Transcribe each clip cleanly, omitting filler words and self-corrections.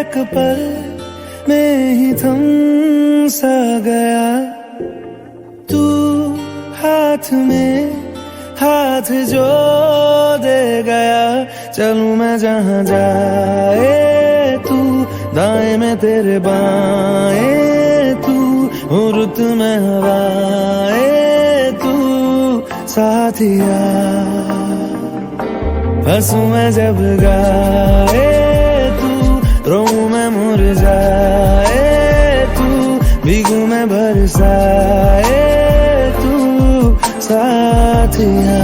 एक पल में ही थम सा गया तू, हाथ में हाथ जो दे गया। चलूं मैं जहां जाए तू, दाएं में तेरे बाएं तू, रुत में हवाए तू साथिया। हंसूं मैं जब गाए तू, रोऊं मैं मुरझाए तू, भीगूं मैं बरसाए तू साथिया।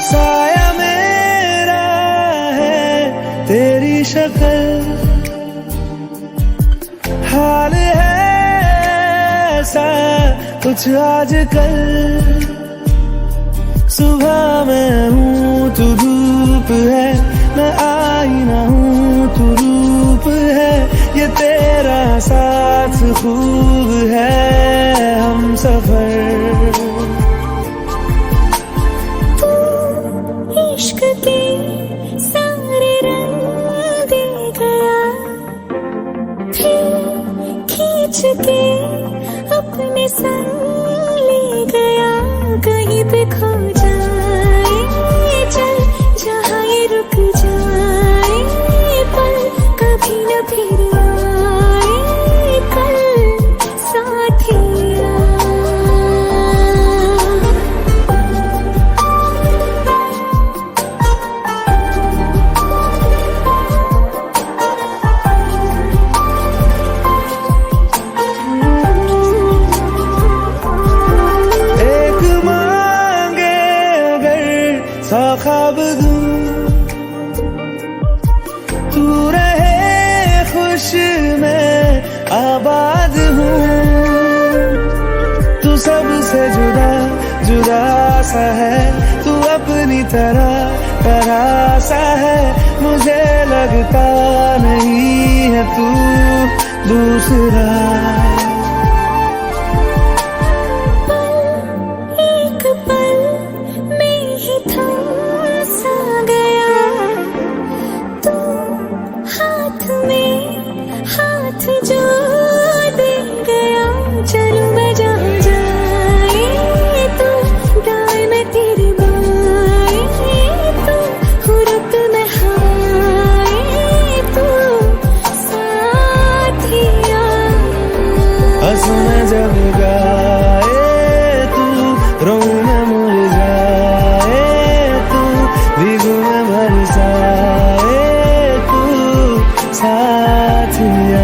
साया मेरा है तेरी शक्ल, हाल है ऐसा कुछ आजकल। सुबह मैं हूँ तू धूप है, मैं आईना हूँ तू रूप है। ये तेरा साथ खूब है हम सफर। इश्क के सारे रंग दे गया, फिर खींच के अपने संग ले गया। कहीं पे खो जाए चल, जहाँ ये रुक जाए पल, कभी न फिर आए कल साथिया। ख्वाब दूं तू रहे खुश, मैं आबाद हूँ। तू सबसे जुदा जुदा सा है, तू अपनी तरह सा है। मुझे लगता नहीं है तू दूसरा। जो दे गया, चलूं मैं जहां जाए तू, दाएं में तेरे बाएं तू, रुत में हवाए तू साथिया। हंसूं मैं जब गाए तू, रोऊं मैं मुरझाए तू, भीगूं मैं बरसाए तू साथिया।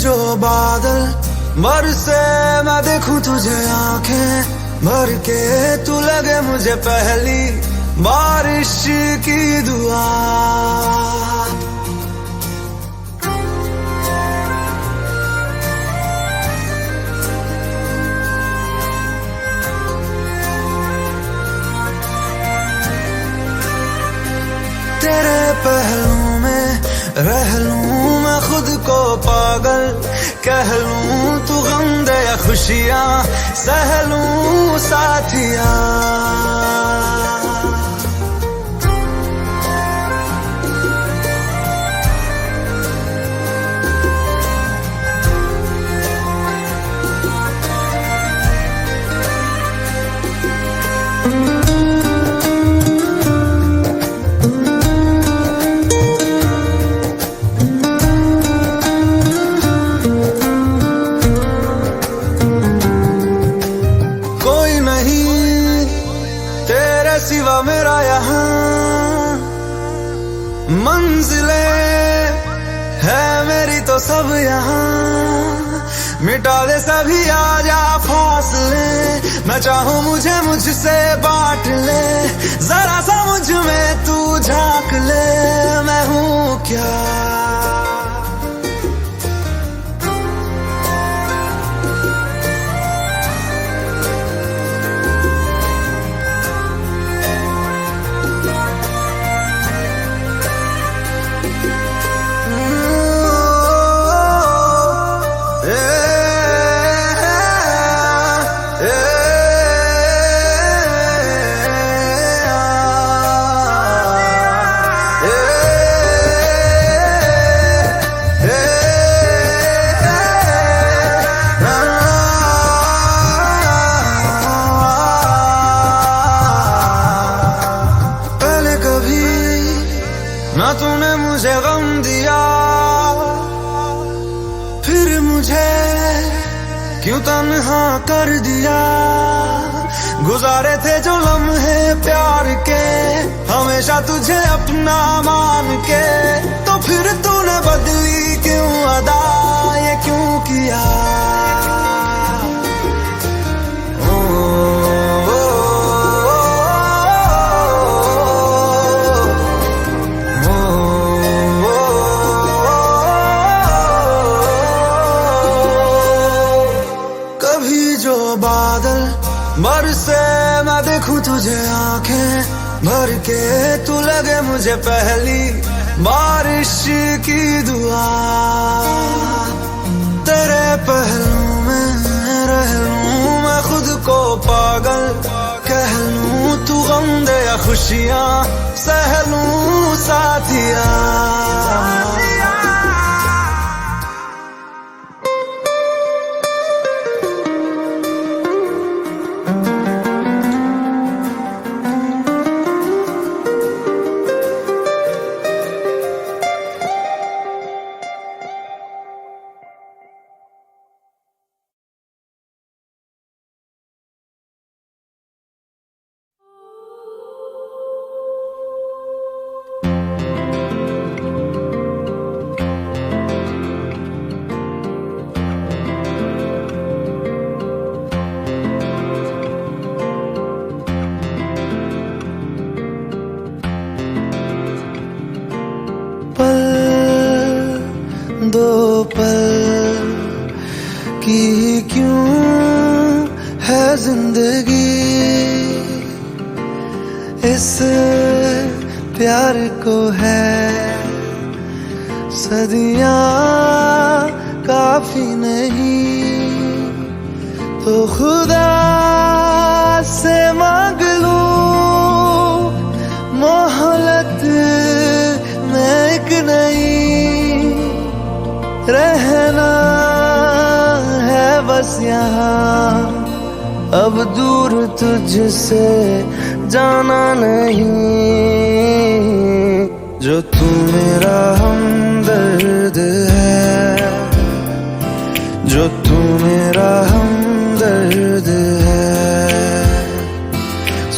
जो बादल बरसे मैं देखूं तुझे आंखें भर के, तू लगे मुझे पहली बारिश की दुआ। तेरे पहलू में रह लूं मैं खुद को पागल, कह लूं तू गम दे या खुशियां सह लूं साथिया। तो सब यहाँ मिटा दे सभी, आजा फासले। मैं चाहूँ मुझे मुझसे बांट ले, जरा सा मुझ में तू झांक ले, मैं हूँ क्या। ना तूने मुझे गम दिया, फिर मुझे क्यों तन्हा कर दिया। गुजारे थे जो लम्हे प्यार के, हमेशा तुझे अपना मान के, तो फिर तूने बदली क्यों अदा, ये क्यों किया। बादल बरसे मैं देखूं तुझे आंखें भर के, तू लगे मुझे पहली बारिश की दुआ। तेरे पहलू में रह लूं मैं खुद को पागल कह लूं, तू गम दे या खुशियां सह लूं साथिया। दो पल की क्यों है जिंदगी, इस प्यार को है सदियां काफी नहीं, तो खुदा से मांग लूं मोहलत में एक नई। रहना है बस यहाँ, अब दूर तुझसे जाना नहीं। जो तू मेरा हमदर्द है, जो तू मेरा हमदर्द है,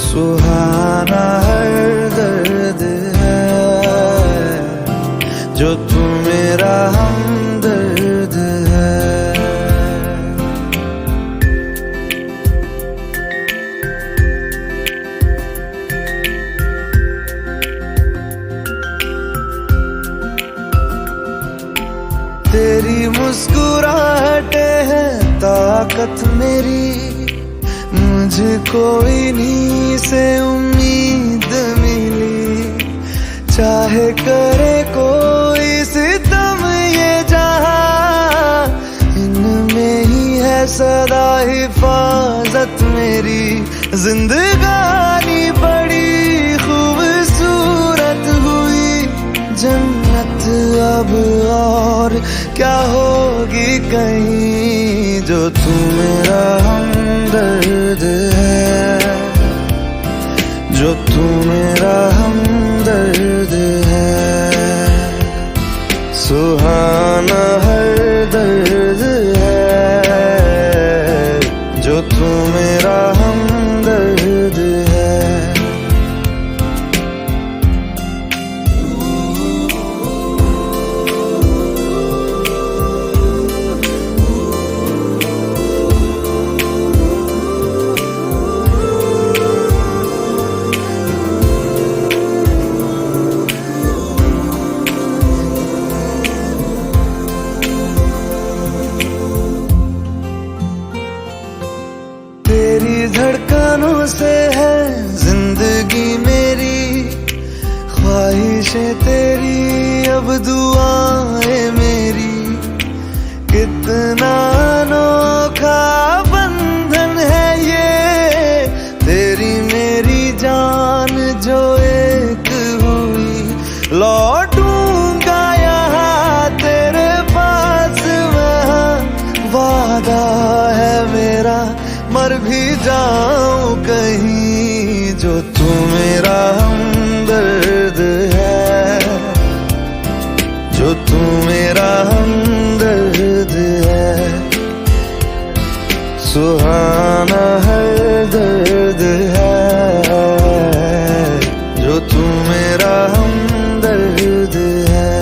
सुहाना हर दर्द है। जो तू मेरा हमदर्द है। तेरी मुस्कुराहटे है ताकत मेरी, मुझको इन्हीं से उम्मीद मिली। चाहे करे कोई सितम ये जहां, इनमें ही है सदा हिफाजत मेरी। जिंदगानी बड़ी खूबसूरत हुई, जन्नत अब और क्या होगी कहीं। जो तू मेरा हमदर्द है, जो तू मेरा हमदर्द है, सुहाना हर दर्द है। जो तू मेरा हमदर्द है। तमन्नाओं से है जिंदगी मेरी, ख्वाहिशें तेरी अब दुआएं मेरी। कितना अनोखा बंधन है ये, तेरी मेरी जान जो एक हुई। लौटूंगा यहाँ तेरे पास मैं, वादा है मेरा मर भी जाऊं कहीं। जो तू मेरा हमदर्द है, जो तू मेरा हमदर्द है, सुहाना हर दर्द है। जो तू मेरा हमदर्द है,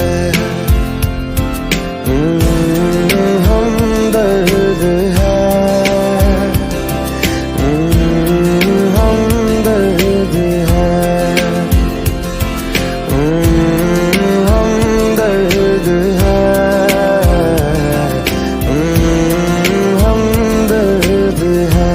हमदर्द है, हमदर्द है, हमदर्द है, हमदर्द है।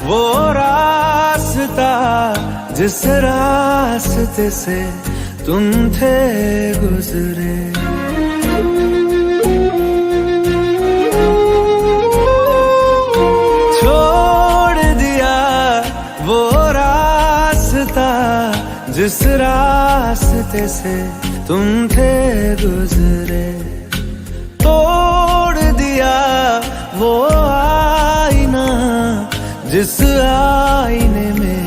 वो रास्ता जिस रास्ते से तुम थे गुजरे। छोड़ दिया वो रास्ता जिस रास्ते से तुम थे गुजरे। तोड़ दिया वो आईना जिस आईने में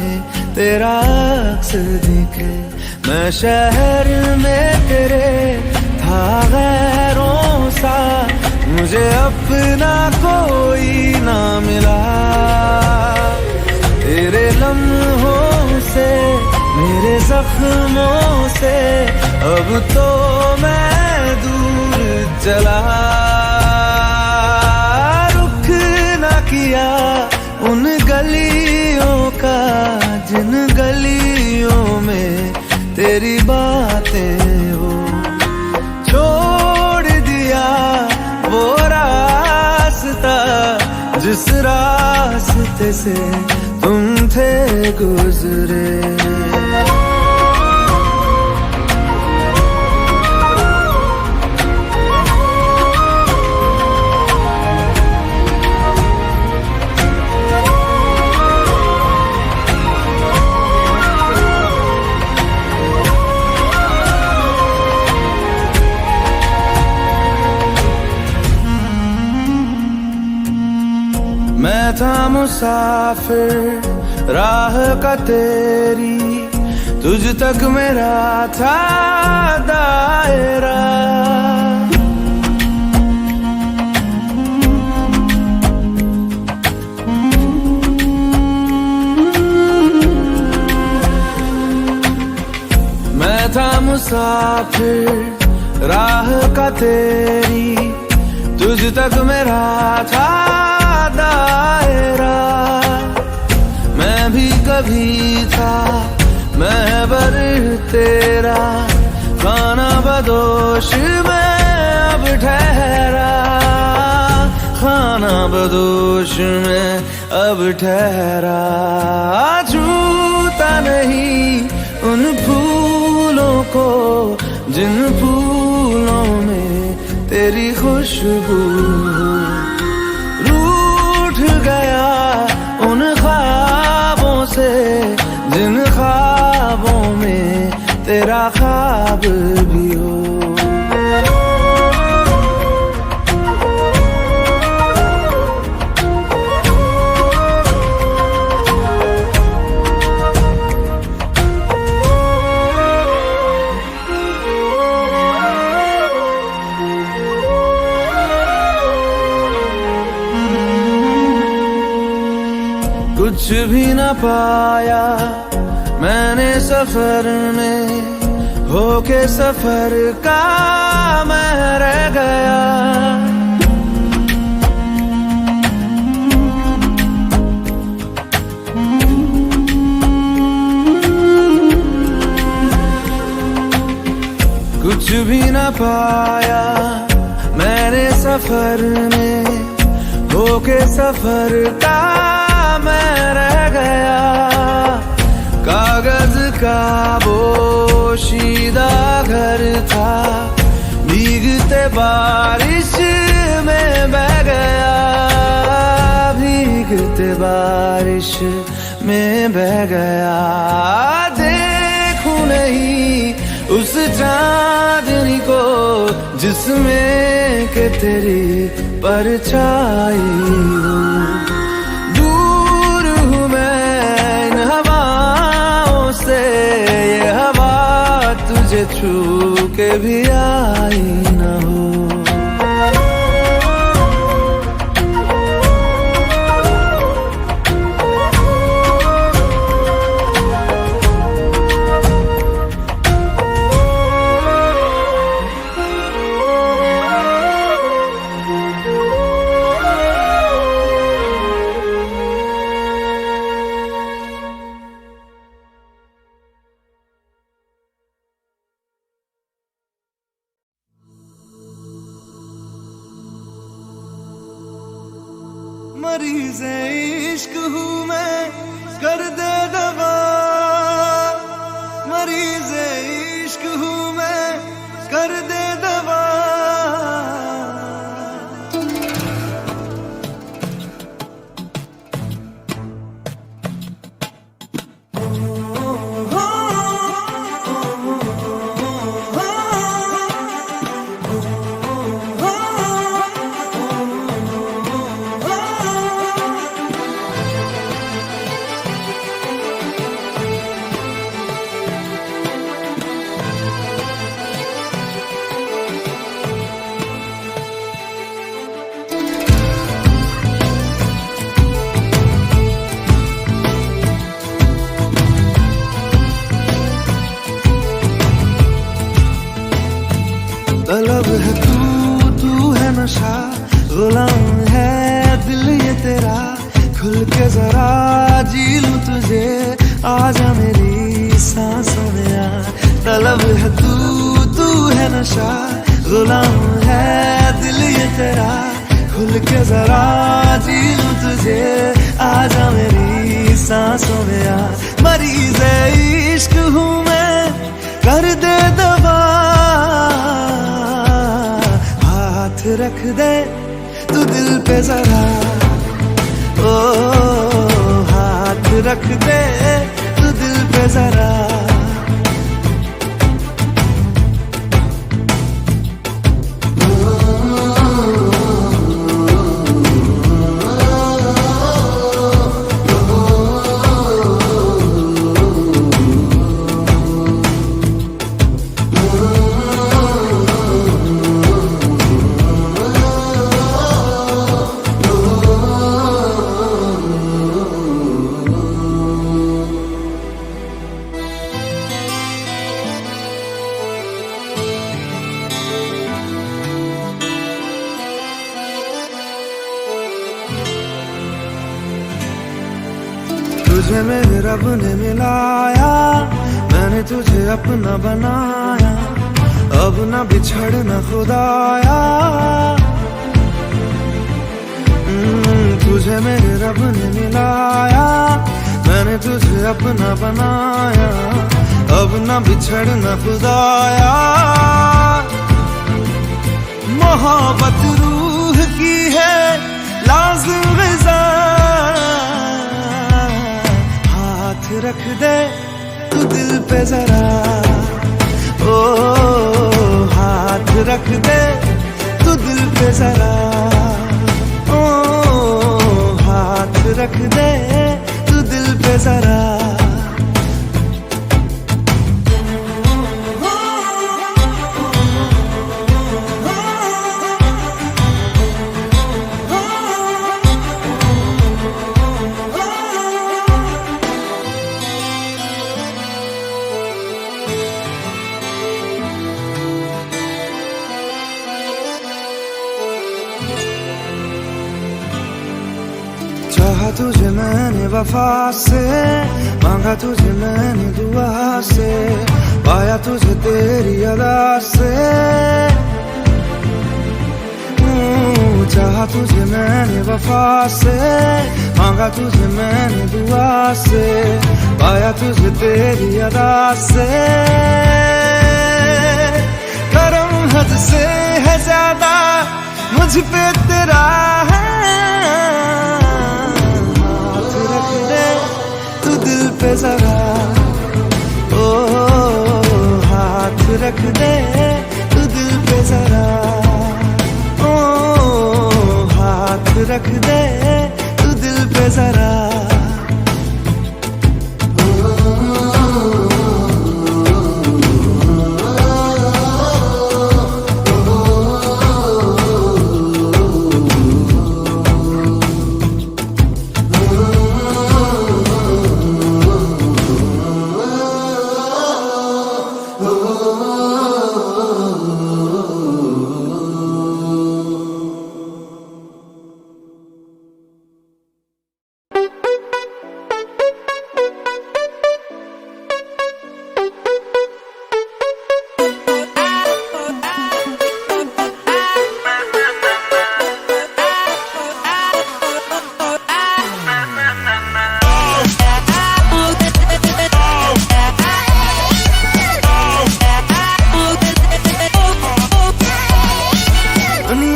तेरा अक्स दिखे। मैं शहर में तेरे था गैरों सा, मुझे अपना कोई ना मिला। तेरे लम्हों से मेरे जख्मों से अब तो मैं दूर चला। रुख ना किया उन गलियों का जिन गलियों में तेरी बातें हो। छोड़ दिया वो रास्ता जिस रास्ते से तुम थे गुजरे। मैं था मुसाफिर राह का तेरी, तुझ तक मेरा था दायरा। मैं था मुसाफिर राह का तेरी, तुझ तक मेरा था दायरा। मैं भी कभी था महबर तेरा, खाना बदोश में अब ठहरा, खाना बदोश में अब ठहरा। छूता नहीं उन फूलों को जिन फूलों में तेरी खुशबू, रूठ गया उन ख्वाबों से जिन ख्वाबों में तेरा ख्वाब भी हो। कुछ भी न पाया मैंने सफर में, होके सफर का मैं रह गया। कुछ भी न पाया मैंने सफर में, होके सफर का मैं रह गया। कागज का पोशीदा घर था, भीगते बारिश में बह गया, भीगते बारिश में बह गया। देखूं नहीं उस चांदनी को जिसमें के तेरी परछाई हो। ये हवा तुझे छू के भी आई न हो। मरीज़े इश्क हूँ मैं, कर दे दवा। मरीज़े इश्क हूँ मैं, कर दे दवा। तलब है तू है नशा, गुलाम है दिल ये तेरा। खुल के जरा जी लूं तुझे, आजा मेरी सांसों में आ। तलब है तू है नशा, गुलाम है दिल ये तेरा। खुल के जरा जी लूं तुझे, आजा मेरी सांसों में आ। मरीज़े इश्क हूँ मैं, कर दे दवा। हाथ रख दे तू दिल पे जरा, ओ हाथ रख दे तू दिल पे जरा। तुझे मेरे रब ने मिलाया, मैंने तुझे अपना बनाया, अब न बिछड़ना खुदाया। तुझे मेरे रब ने मिलाया, मैंने तुझे अपना बनाया, अब न बिछड़ना खुदाया। मोहब्बत रूह की है लाज़िम ग़िज़ा, हाथ रख दे तू दिल पे जरा, ओ हाथ रख दे तू दिल पे जरा, ओ हाथ रख दे तू दिल पे जरा। चाहा तुझे मैंने वफा से, मांगा तुझे मैंने दुआ से, पाया तुझे तेरी अदा से। चाहा तुझे मैंने वफा से, मांगा तुझे मैंने दुआ से, पाया तुझे तेरी अदा से। करम हद से है ज्यादा मुझ पे तेरा है, दिल पे जरा, ओ हाथ रख दे तू दिल पे जरा, ओ हाथ रख दे तू दिल पे जरा।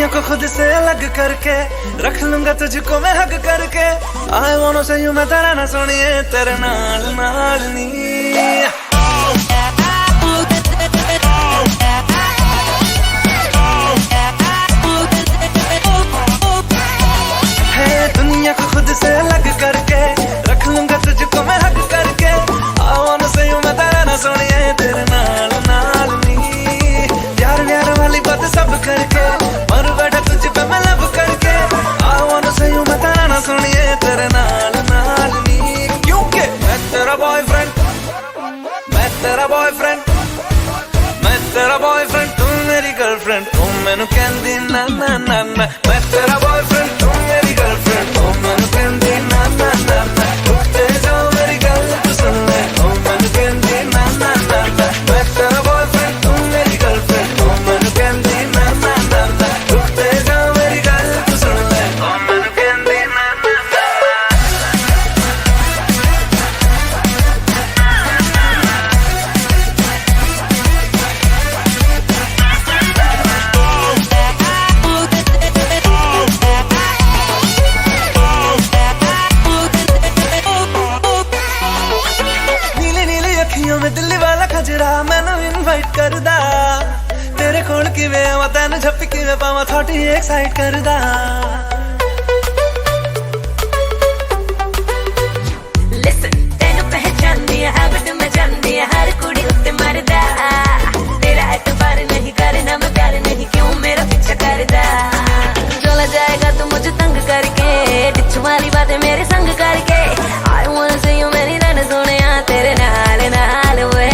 को खुद से अलग करके रख लूंगा तुझको मैं हक करके। I wanna say you मैं तेरा ना सुनिए तेरे नाल नाल नी। दुनिया को खुद से अलग करके रख लूंगा तुझको मैं हक करके। I wanna say you मैं तेरा ना सुनिए तेरे नाल नाल नी। प्यार प्यार वाली बात सब करके मर बैठा तुझ पे मैं लब करके। I wanna say you मैं तेरा ना सुनिए तेरे नाल नाल नी। क्योंकि मैं तेरा बॉयफ्रेंड, मैं तेरा बॉयफ्रेंड, मैं तेरा बॉयफ्रेंड, तू मेरी गर्लफ्रेंड, तू मैनू कहंदी ना ना ना ना। मैं तेरा बॉयफ्रेंड, तू मेरी गर्लफ्रेंड, तू मैनू कहंदी ना ना ना ना। रुकते जाओ मेरी गल तू सुन ले, तू मैनू कहंदी ना ना ना ना। मैं तेरा बॉयफ्रेंड, तू मेरी गर्लफ्रेंड, तू मैनू कहंदी ना ना ना ना। रुकते जाओ मेरी गल तू सुन ले, तू मैनू कहंदी ना ना ना। मैं दिल्ली वाला खजरा मैनू इनवाइट करदा, तेरे कोल किवें आवां तैनू झप्पी किवें पावां थोड़ी एक्साइट करदा। Listen, तैनू पहचानदी है हैबिट मैं जानदी है हर कुड़ी उत्ते मरदा। तेरा एतबार नहीं करना मैं प्यार नहीं क्यों मेरा पीछा करदा। चला जाएगा तू मुझे तंग करके, डिच वाली बातें मेरे संग करके। I wanna say you मेरी रन सोनिया तेरे नाल नाल वे।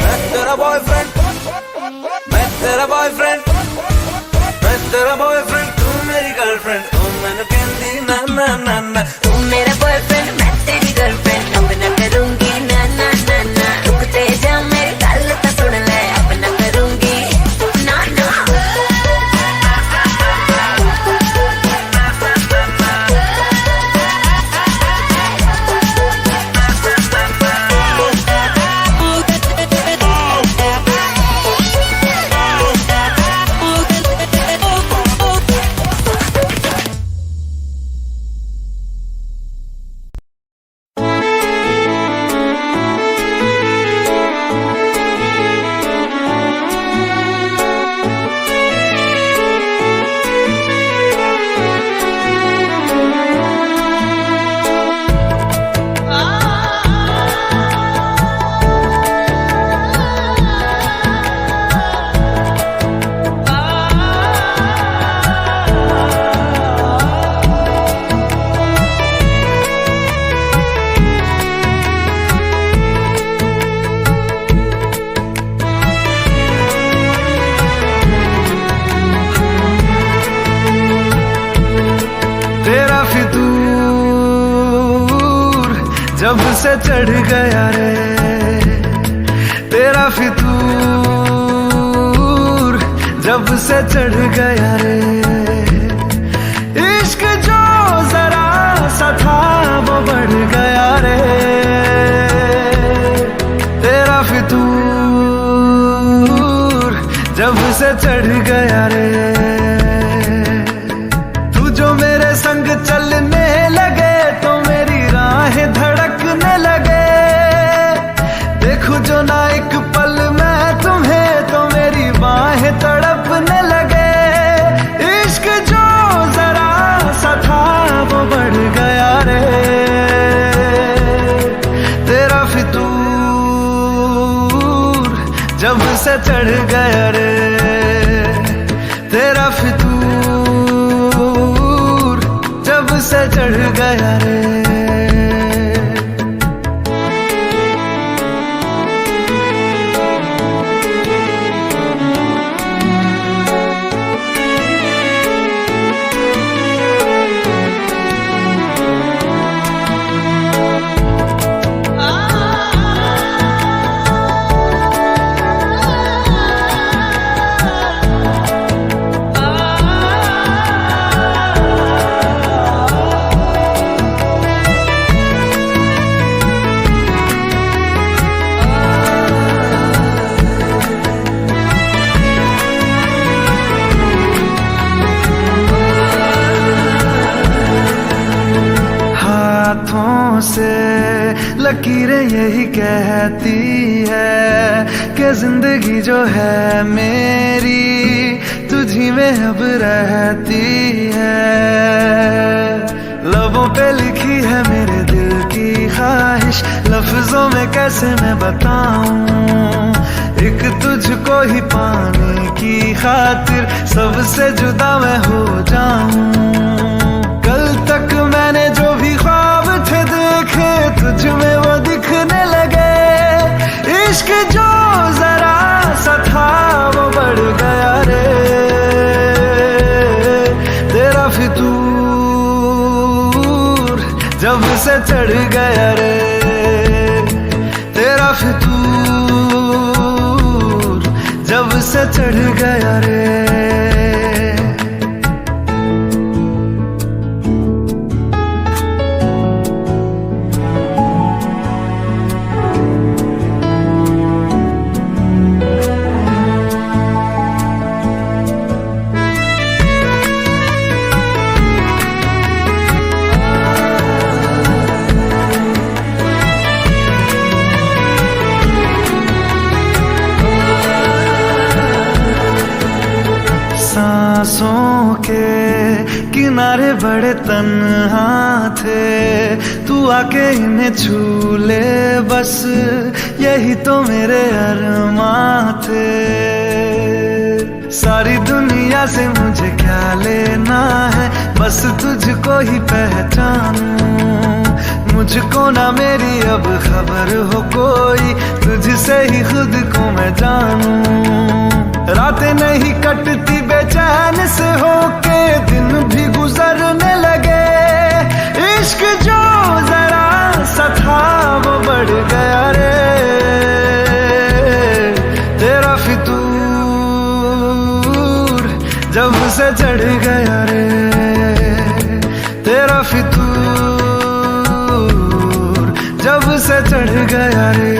मैं तेरा बॉयफ्रेंड, मैं तेरा बॉयफ्रेंड, मैं तेरा बॉयफ्रेंड, तू मेरी गर्लफ्रेंड, तू मैनू कहंदी ना ना ना ना। तू मेरा बॉयफ्रेंड मैं तेरी गर्लफ्रेंड। जब से चढ़ गया रे तेरा फितूर, जब से चढ़ गया रे इश्क जो जरा सा था वो बढ़ गया रे तेरा फितूर, जब से चढ़ गया रे। तू जो मेरे संग चलने लगे तो मेरी राहें धड़कने लगे, देखूं जो ना एक पल मैं तुम्हें तो मेरी बाहें तड़पने लगे। इश्क जो जरा सा था वो बढ़ गया रे तेरा फितूर, जब से चढ़ गया रे तेरा फितूर, जब से चढ़ गया रे। हाथों से लकीरें यही कहती है कि जिंदगी जो है मेरी तुझी में अब रहती है। लबों पे लिखी है मेरे दिल की ख्वाहिश, लफ्जों में कैसे मैं बताऊं, एक तुझको ही पाने की खातिर सबसे जुदा मैं हो जाऊं। कल तक मैंने जो भी ख्वाब थे देखे तुझ में वो दिखने लगे, इश्क जो जरा सा था वो बढ़ गया रे तेरा फितूर, जब से चढ़ गया रे तेरा फितूर, जब से चढ़ गया रे। सांसों के किनारे बड़े तन्हा थे, तू आके इन्हें छू ले बस यही तो मेरे अरमां थे। सारी दुनिया से मुझे क्या लेना है, बस तुझको ही पहचानूं, मुझको ना मेरी अब खबर हो कोई, तुझसे ही खुद को मैं जानूं। रातें नहीं कटती बेचैन से होके दिन भी गुजरने लगे, इश्क जो जरा सा था वो बढ़ गया रे तेरा फितूर, जब से चढ़ गया रे तेरा फितूर, जब से चढ़ गया रे।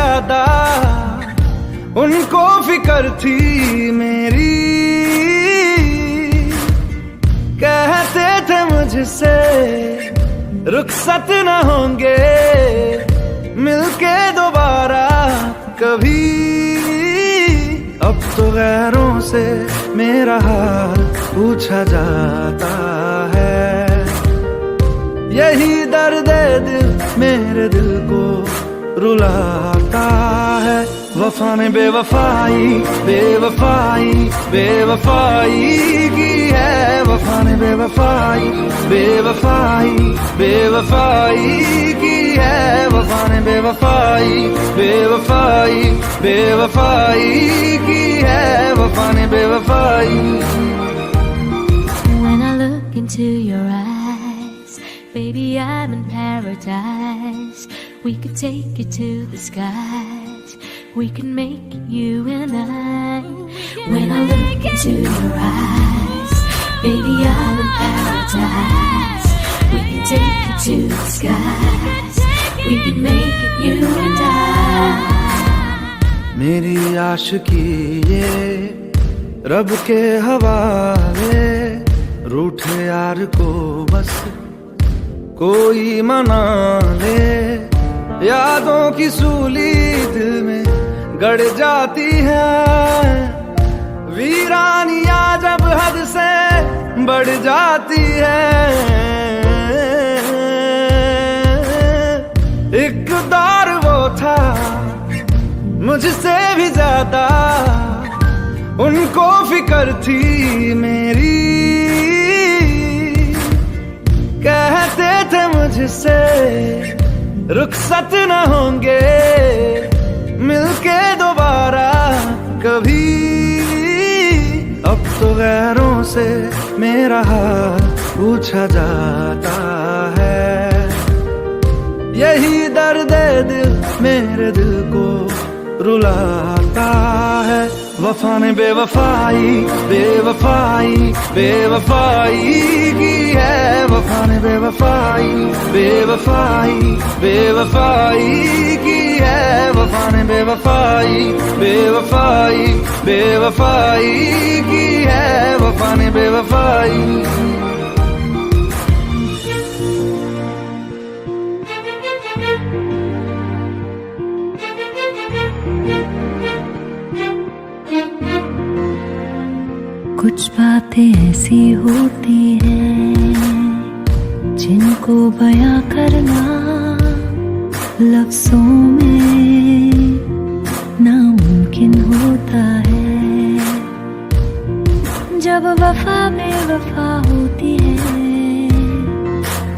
ज्यादा उनको फिक्र थी मेरी। कहते थे मुझसे रुखसत न होंगे मिलके दोबारा कभी। अब तो गैरों से मेरा हाल पूछा जाता है। यही दर्द दिल मेरे दिल को रुलाता है। वफा ने बेवफाई बेवफाई बेवफाई की है। वफा ने बेवफाई बेवफाई बेवफाई की है। वफा ने बेवफाई बेवफाई बेवफाई की है। वफा ने बेवफाई। When I look into your eyes, baby, I'm in paradise. We could take it to the skies. We can make it you and I. When I look into your eyes, baby, I'm in paradise. We can take it to the skies. We can make it you and I. मेरी आशिकी ये रब के हवाले। रूठे यार को बस कोई मना ले। यादों की सूली दिल में गड़ जाती है। वीरानियां जब हद से बढ़ जाती है। एक दौर वो था मुझसे भी ज्यादा उनको फिक्र थी मेरी। कहते थे मुझसे रुखसत न होंगे मिलके दोबारा कभी। अब तो गैरों से मेरा हाल पूछा जाता है। यही दर्द दिल मेरे दिल को रुलाता है। वफा ने बेवफाई बेवफाई बेवफाई की है। वफा ने बेवफाई बेवफाई बेवफाई की है। वफा ने बेवफाई बेवफाई बेवफाई की है। वफा ने बेवफाई। कुछ बातें ऐसी होती हैं जिनको बयां करना लफ्जों में नामुमकिन होता है। जब वफा बेवफा होती है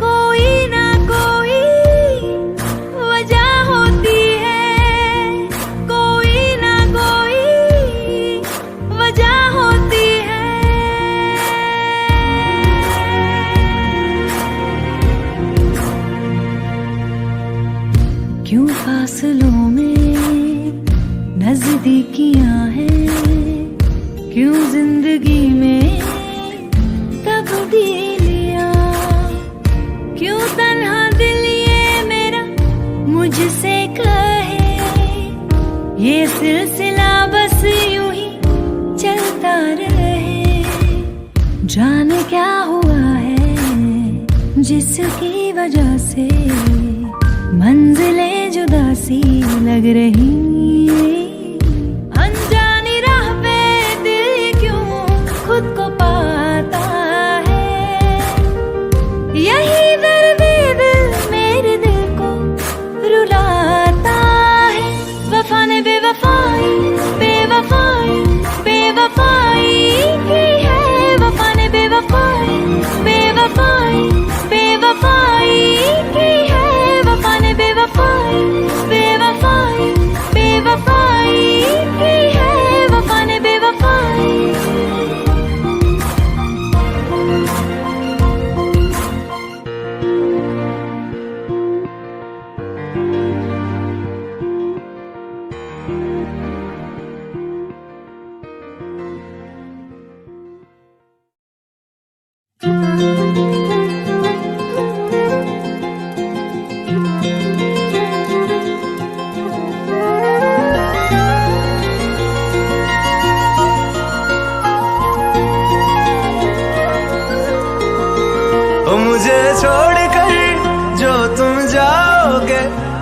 कोई ना कोई वजह होती है। कोई ना कोई वजह होती है। क्यों फासलों में नजदीकियां हैं। क्यों जिंदगी में तब्दीलियां। क्यों तन्हा दिल ये मेरा मुझसे कहे। ये सिलसिला बस यूं ही चलता रहे। जाने क्या हुआ है जिसकी वजह से मंजिलें जुदा सी लग रही। अनजानी राह पे दिल क्यों खुद को पाता है। यही दर्द दिल मेरे दिल को रुलाता है। वफा ने बेवफाई बेवफाई बेवफाई की है। वफा ने बेवफाई बेवफाई बेवफाई की है। वफा ने बेवफाई बेवफाई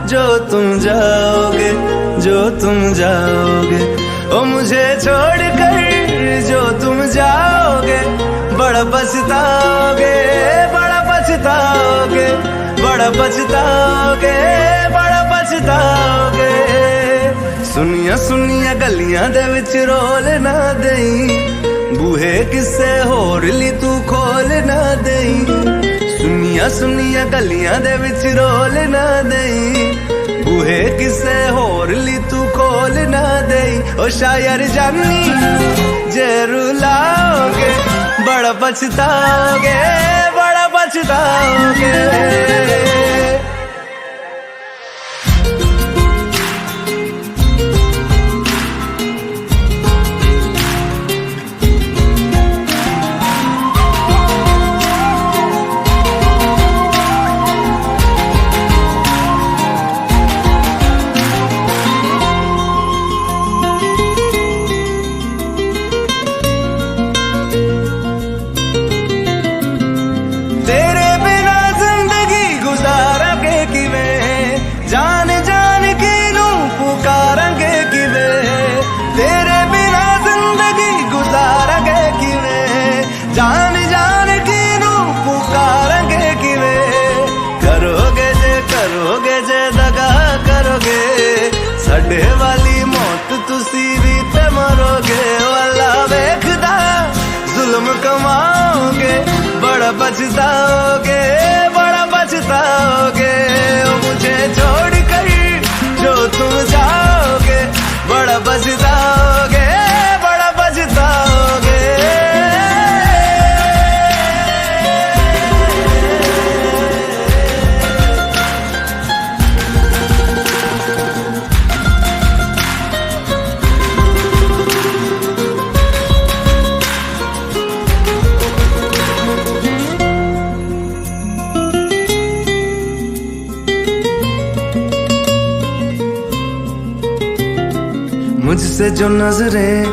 जो तुम जाओगे, जो तुम जाओगे। ओ मुझे छोड़ कर जो तुम जाओगे, बड़ा पछताओगे, बड़ा पछताओगे, बड़ा पछताओगे, बड़ा पछताओगे। सुनिया सुनिया गलियां दे विच रोल ना देई, बूहे किसे होर ली तू खोल ना देई। सुनिया सुनिया गलियां दे विच रोल ना देई, बूहे किसे होर ली तू खोल ना देई। ओ शायर जानी जे रुलाओगे, बड़ा पछताओगे, बड़ा पछताओगे। जान जान की नू पुकारेंगे किवें, करोगे जे दगा करोगे, साडे वाली मौत तुसी भी ते मरोगे। वाला वेखदा जुल्म कमाओगे, बड़ा पछताओगे, बड़ा पछताओगे। ओ मुझे छोड़ कर जो तुम जाओगे, बड़ा पछताओगे, बड़ा पछताओगे। मुझसे जो नजरें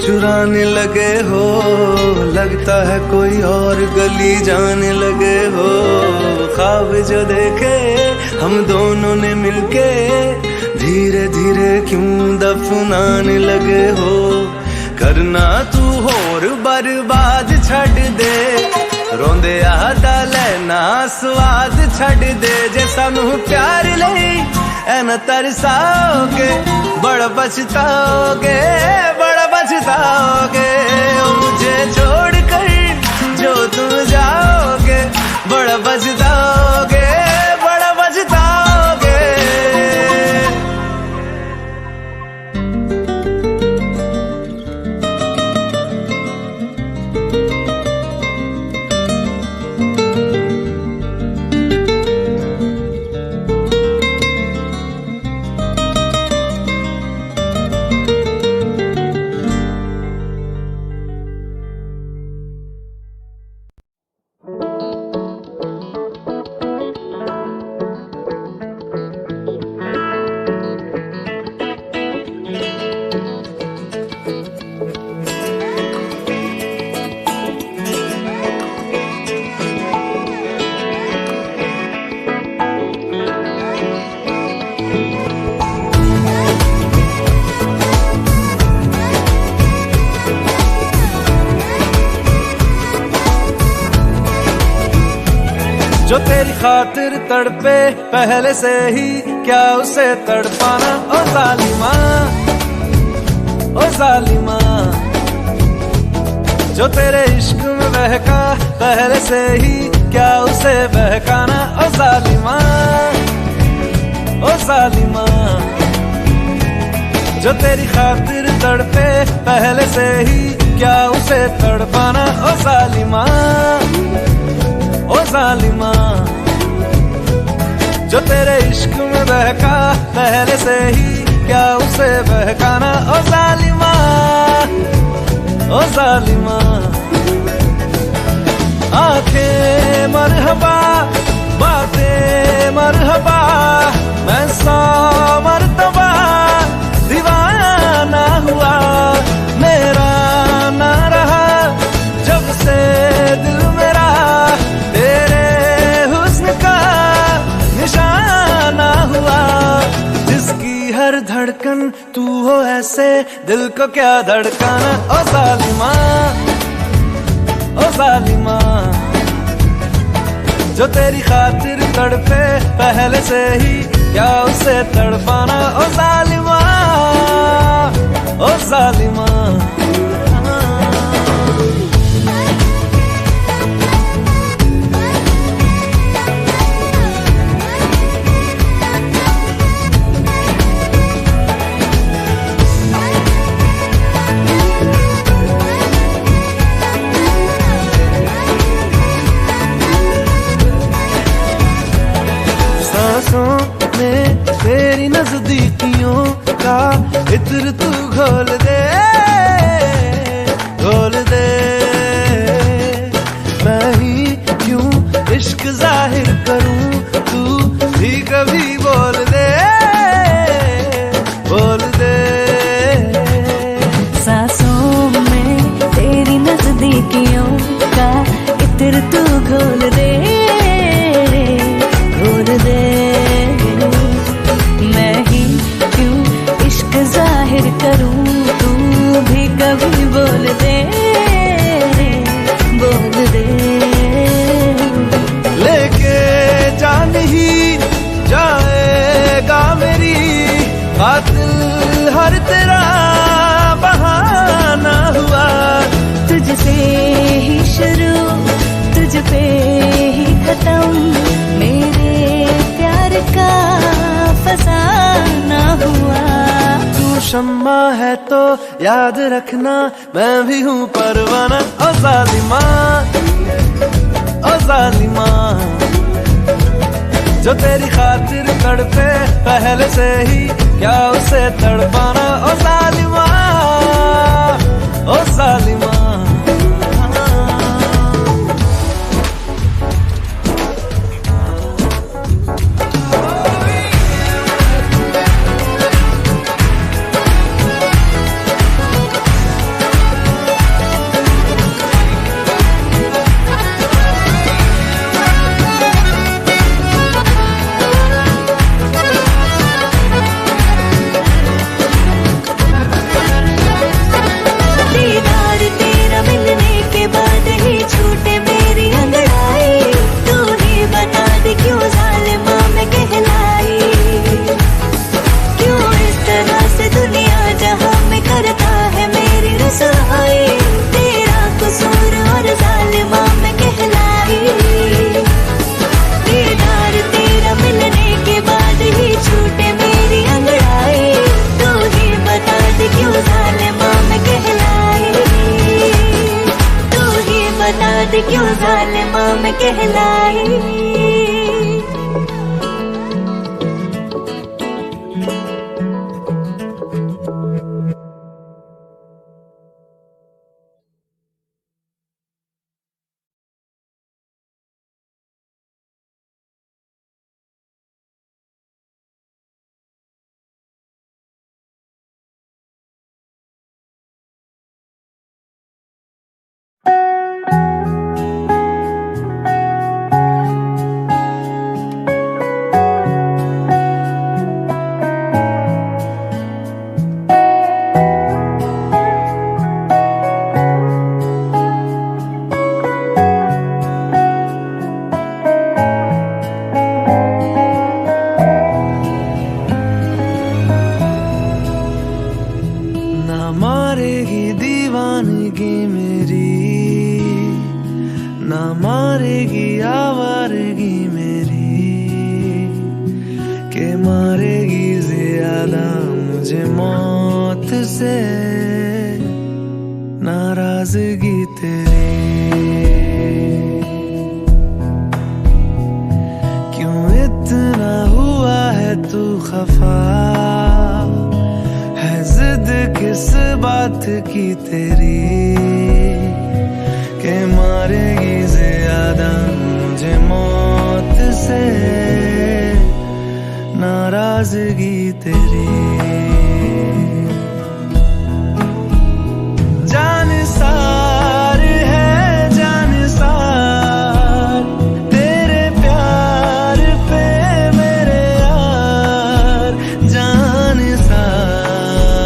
चुराने लगे हो, लगता है कोई और गली जाने लगे हो। ख्वाब जो देखे हम दोनों ने मिलके, धीरे धीरे क्यों दफनाने लगे हो। करना तू होर बर्बाद छड़ दे, रोंदे आदा लेना स्वाद छड़ दे। जे सानू प्यार लई ऐन तरसाओगे, बड़ा पछताओगे, बड़ा पछताओगे। मुझे छोड़ कर जो तुम जाओगे, बड़ा पछताओगे, बड़ा पछताओगे। जो तेरी खातिर तड़पे पहले से ही, क्या उसे तड़पाना। ओ जालिमा, ओ जालिमा। जो तेरे इश्क में बहका पहले से ही, क्या उसे बहकाना। ओ जालिमा, ओ जालिमा। जो तेरी खातिर तड़पे पहले से ही, क्या उसे तड़पाना। ओ जालिमा, ओ जालिमा। जो तेरे इश्क में बहका पहले से ही, क्या उसे बहकाना। ओ जालिमा, ओ जालिमा। आंखें मरहबा, बातें मरहबा, मैं 100 मरतबा दीवाना हुआ। मेरा ना रहा जब से दिल मेरा, तेरे हुस्न का निशाना हुआ। तू हो ऐसे दिल को क्या धड़काना। ओ जालिमा, ओ जालिमा, जो तेरी खातिर तड़पे पहले से ही क्या उसे तड़पाना। ओ जालिमा, ओ जालिमा। में तेरी नजदीकियों का इत्र तू घोल दे, घोल दे। मैं ही क्यों इश्क जाहिर करूं, तू भी कभी बोल दे, बोल दे। सांसों में तेरी नजदीकियों का इत्र तू घोल दे, घोल दे। मैं ही क्यों इश्क जाहिर करूं, तू भी कभी बोल दे, बोल दे। लेके जान ही जाएगा मेरी कातिल हर तेरा बहाना हुआ। तुझसे ही शुरू तुझ पे ही खत्म, मेरे प्यार का फसाना हुआ। तू शम्मा है तो याद रखना मैं भी हूँ परवाना। ओ जालिमा, ओ जालिमा, जो तेरी खातिर तड़पे पहले से ही क्या उसे तड़पाना। ओ जालिमा, ओ जालिमा। क्यों जालिमा मैं कहलाई। मारेगी दीवानगी मेरी, ना मारेगी आवारगी मेरी, के मारेगी ज्यादा मुझे मौत से नाराजगी तेरी। क्यों इतना हुआ है तू खफा, किस बात की तेरी, के मारेगी ज्यादा मुझे मौत से नाराजगी तेरी। जान सार है जान सार तेरे प्यार पे मेरे यार, जान सार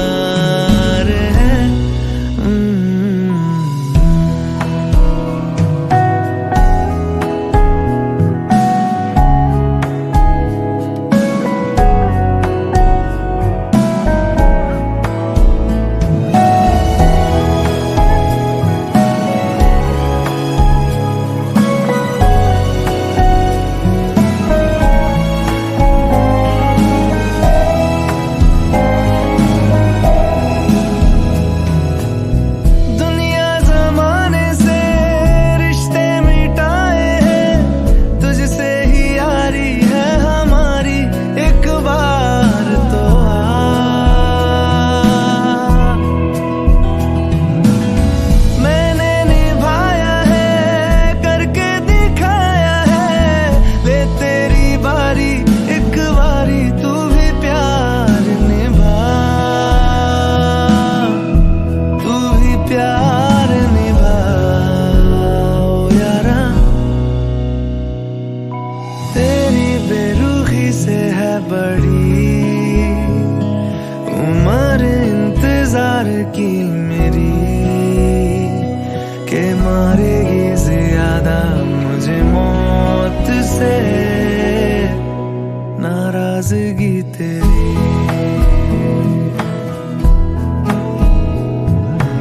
नाराजगी तेरी,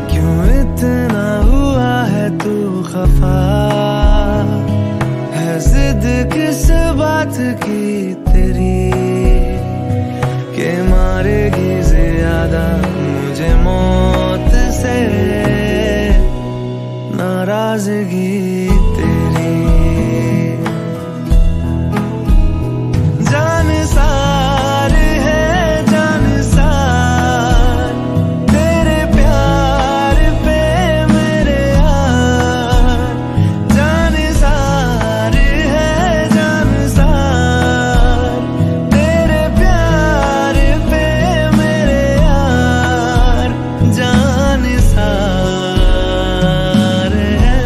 क्यों इतना हुआ है तू खफा, है जिद किस बात की तेरी, के मारेगी ज्यादा मुझे मौत से नाराजगी तेरी। जान सार है जान सार तेरे प्यार पे मेरे यार, जान सार है जान सार तेरे प्यार पे मेरे यार, जान सार है।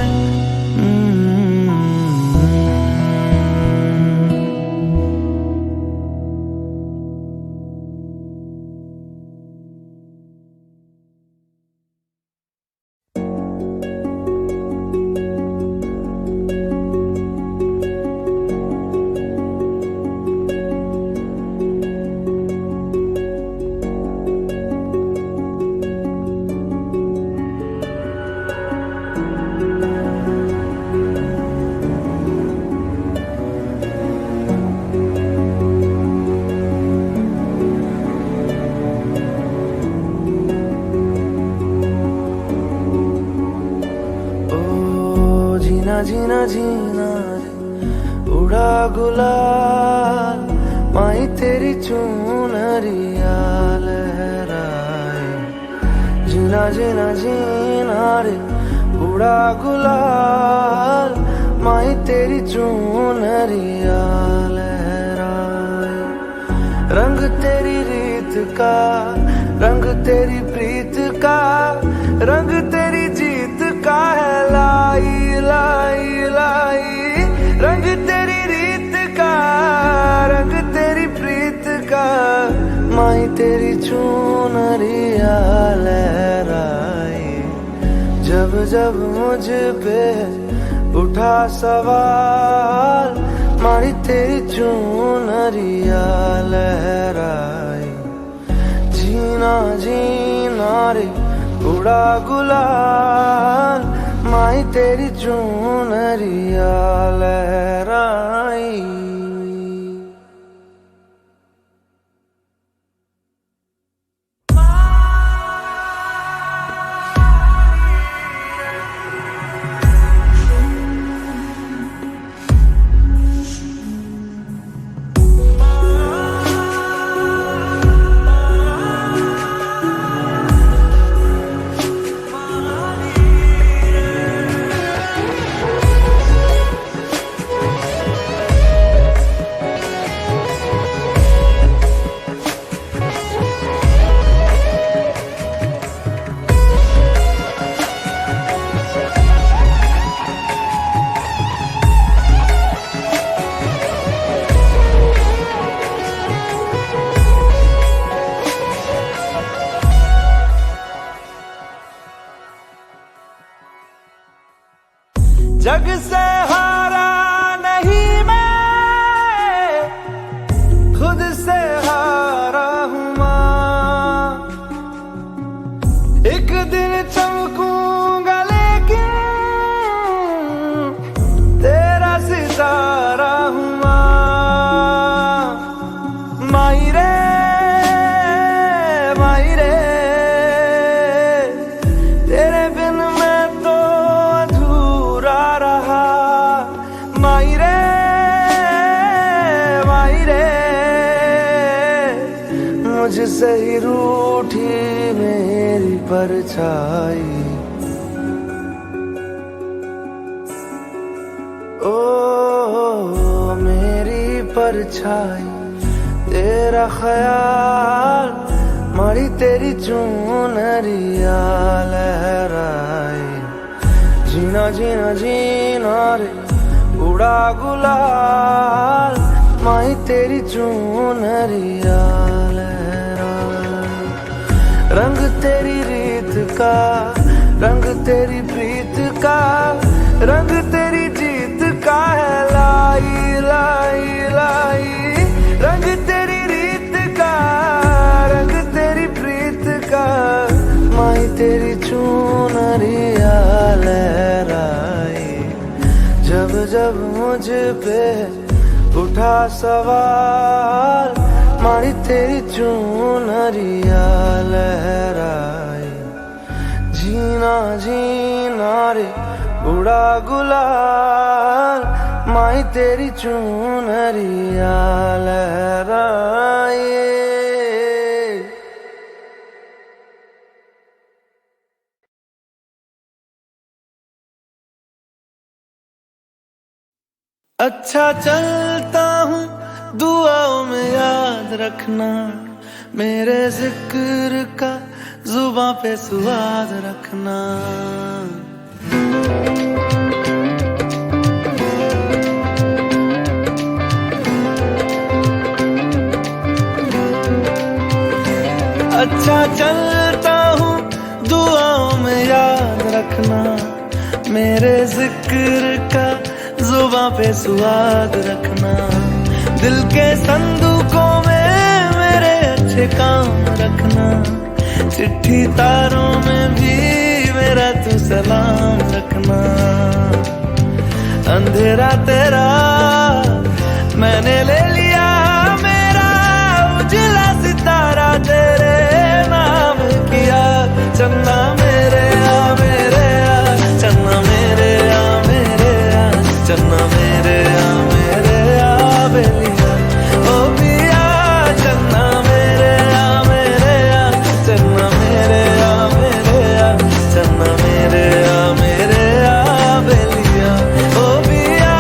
जीना जीना जीना रे उड़ा गुलाल, माई तेरी चुनरिया लहराए, जीना जीना जीना रे उड़ा गुलाल, माई तेरी चुनरिया लहराए, रंग तेरी रीत का रंग तेरी प्रीत का, रंग तेरी जीत का है लाई लाई लाई, रंग तेरी रीत का रंग तेरी प्रीत का, माई तेरी चुनरिया लहराए, जब जब मुझ पे उठा सवाल, माई तेरी चुनरिया लहराए, जीना जीना रे उड़ा गुलाल, माई तेरी चुनरिया लहराई। जग से हारा नहीं मैं, खुद से हारा हूँ माँ, एक दिन चमकूंगा लेकिन तेरा सितारा हूँ माँ, माई रे तेरे बिन मैं तो अधूरा रहा, माई रे मुझसे ही रूठी मेरी परछाई, ओ मेरी परछाई तेरा ख्याल, मारी तेरी चुनरिया लहराए, जीना जीना जीना रे उड़ा गुलाल, माई तेरी चुनरिया लहराए, रंग तेरी रीत का रंग तेरी प्रीत का, रंग तेरी जीत का है लाई लाई लाई, रंग तेरी जब मुझ पे उठा सवाल, मारी तेरी चूनरिया लहराई, जीना जीना रे उड़ा गुलाल, माई तेरी चूनरिया लहराई। अच्छा चलता हूँ दुआओं में याद रखना, मेरे जिक्र का जुबां पे स्वाद रखना। अच्छा चलता हूँ दुआओं में याद रखना, मेरे जिक्र का जुबां पे स्वाद रखना। दिल के संदूकों में मेरे अच्छे काम रखना, चिट्ठी तारों में भी मेरा तू सलाम रखना। अंधेरा तेरा मैंने ले लिया, मेरा उजला सितारा तेरे नाम किया। चन्ना मेरे आ मेरे आ, चन्ना मेरे आ मेरे आ, चन्ना मेरे आ मेरे आ बेलिया ओ पिया। चन्ना मेरे आ मेरे आ, चन्ना मेरे आ मेरे आ, चन्ना मेरे आ मेरे आ बेलिया ओ पिया।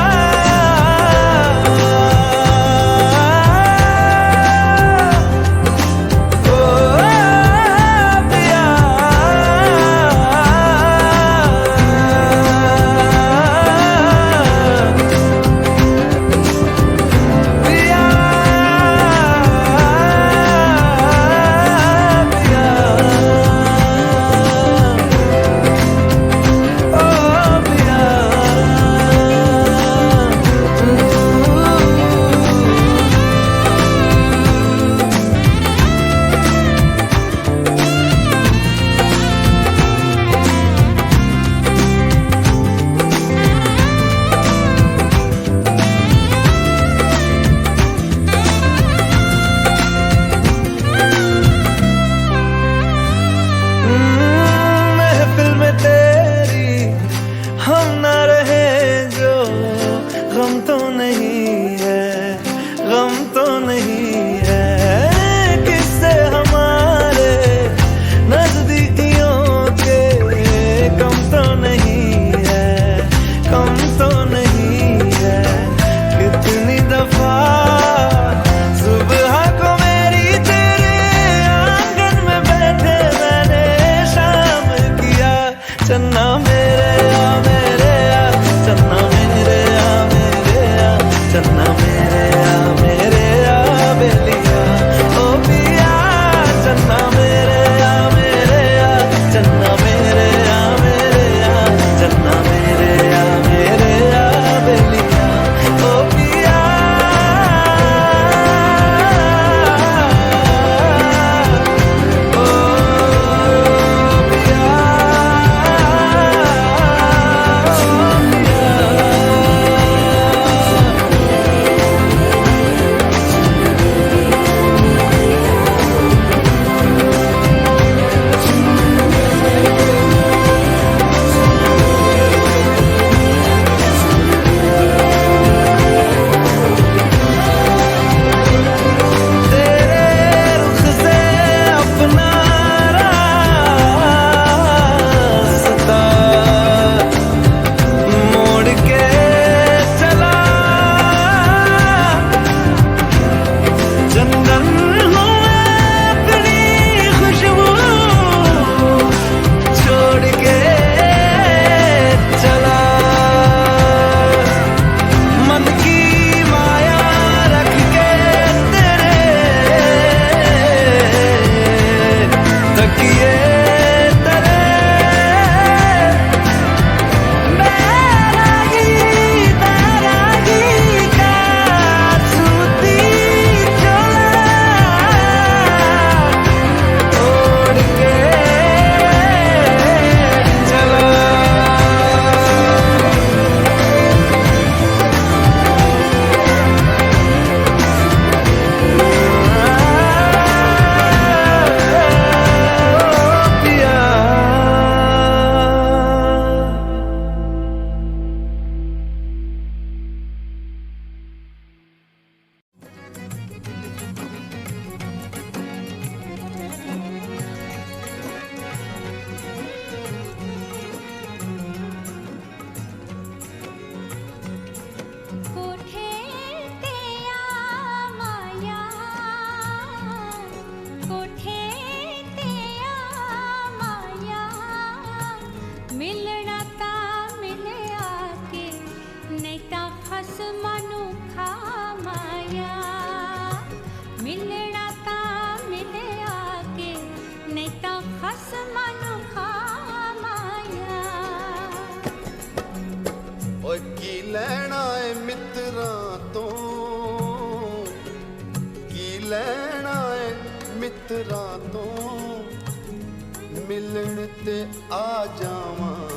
मिलन ते आ जावां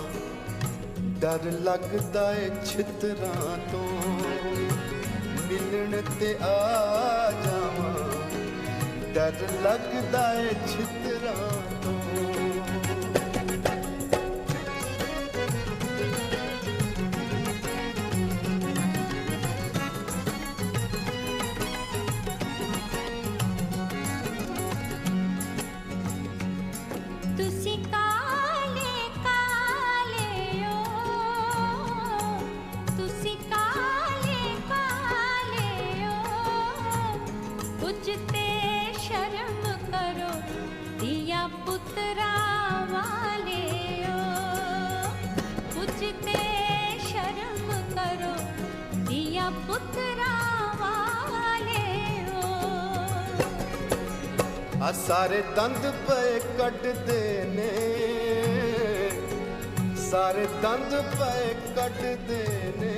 डर लगदा ए छितरां तो मिलन ते आ जावां डर लगदा ए छितरां तो तुसी काले काले ओ तुसी काले काले ओ कुछ ते शर्म करो दिया पुत्रा वाले ओ कुछ ते शर्म करो दिया पुत्रा वाले ओ आ सारे दंद पे कटदे ने सारे दंद पे कटदे ने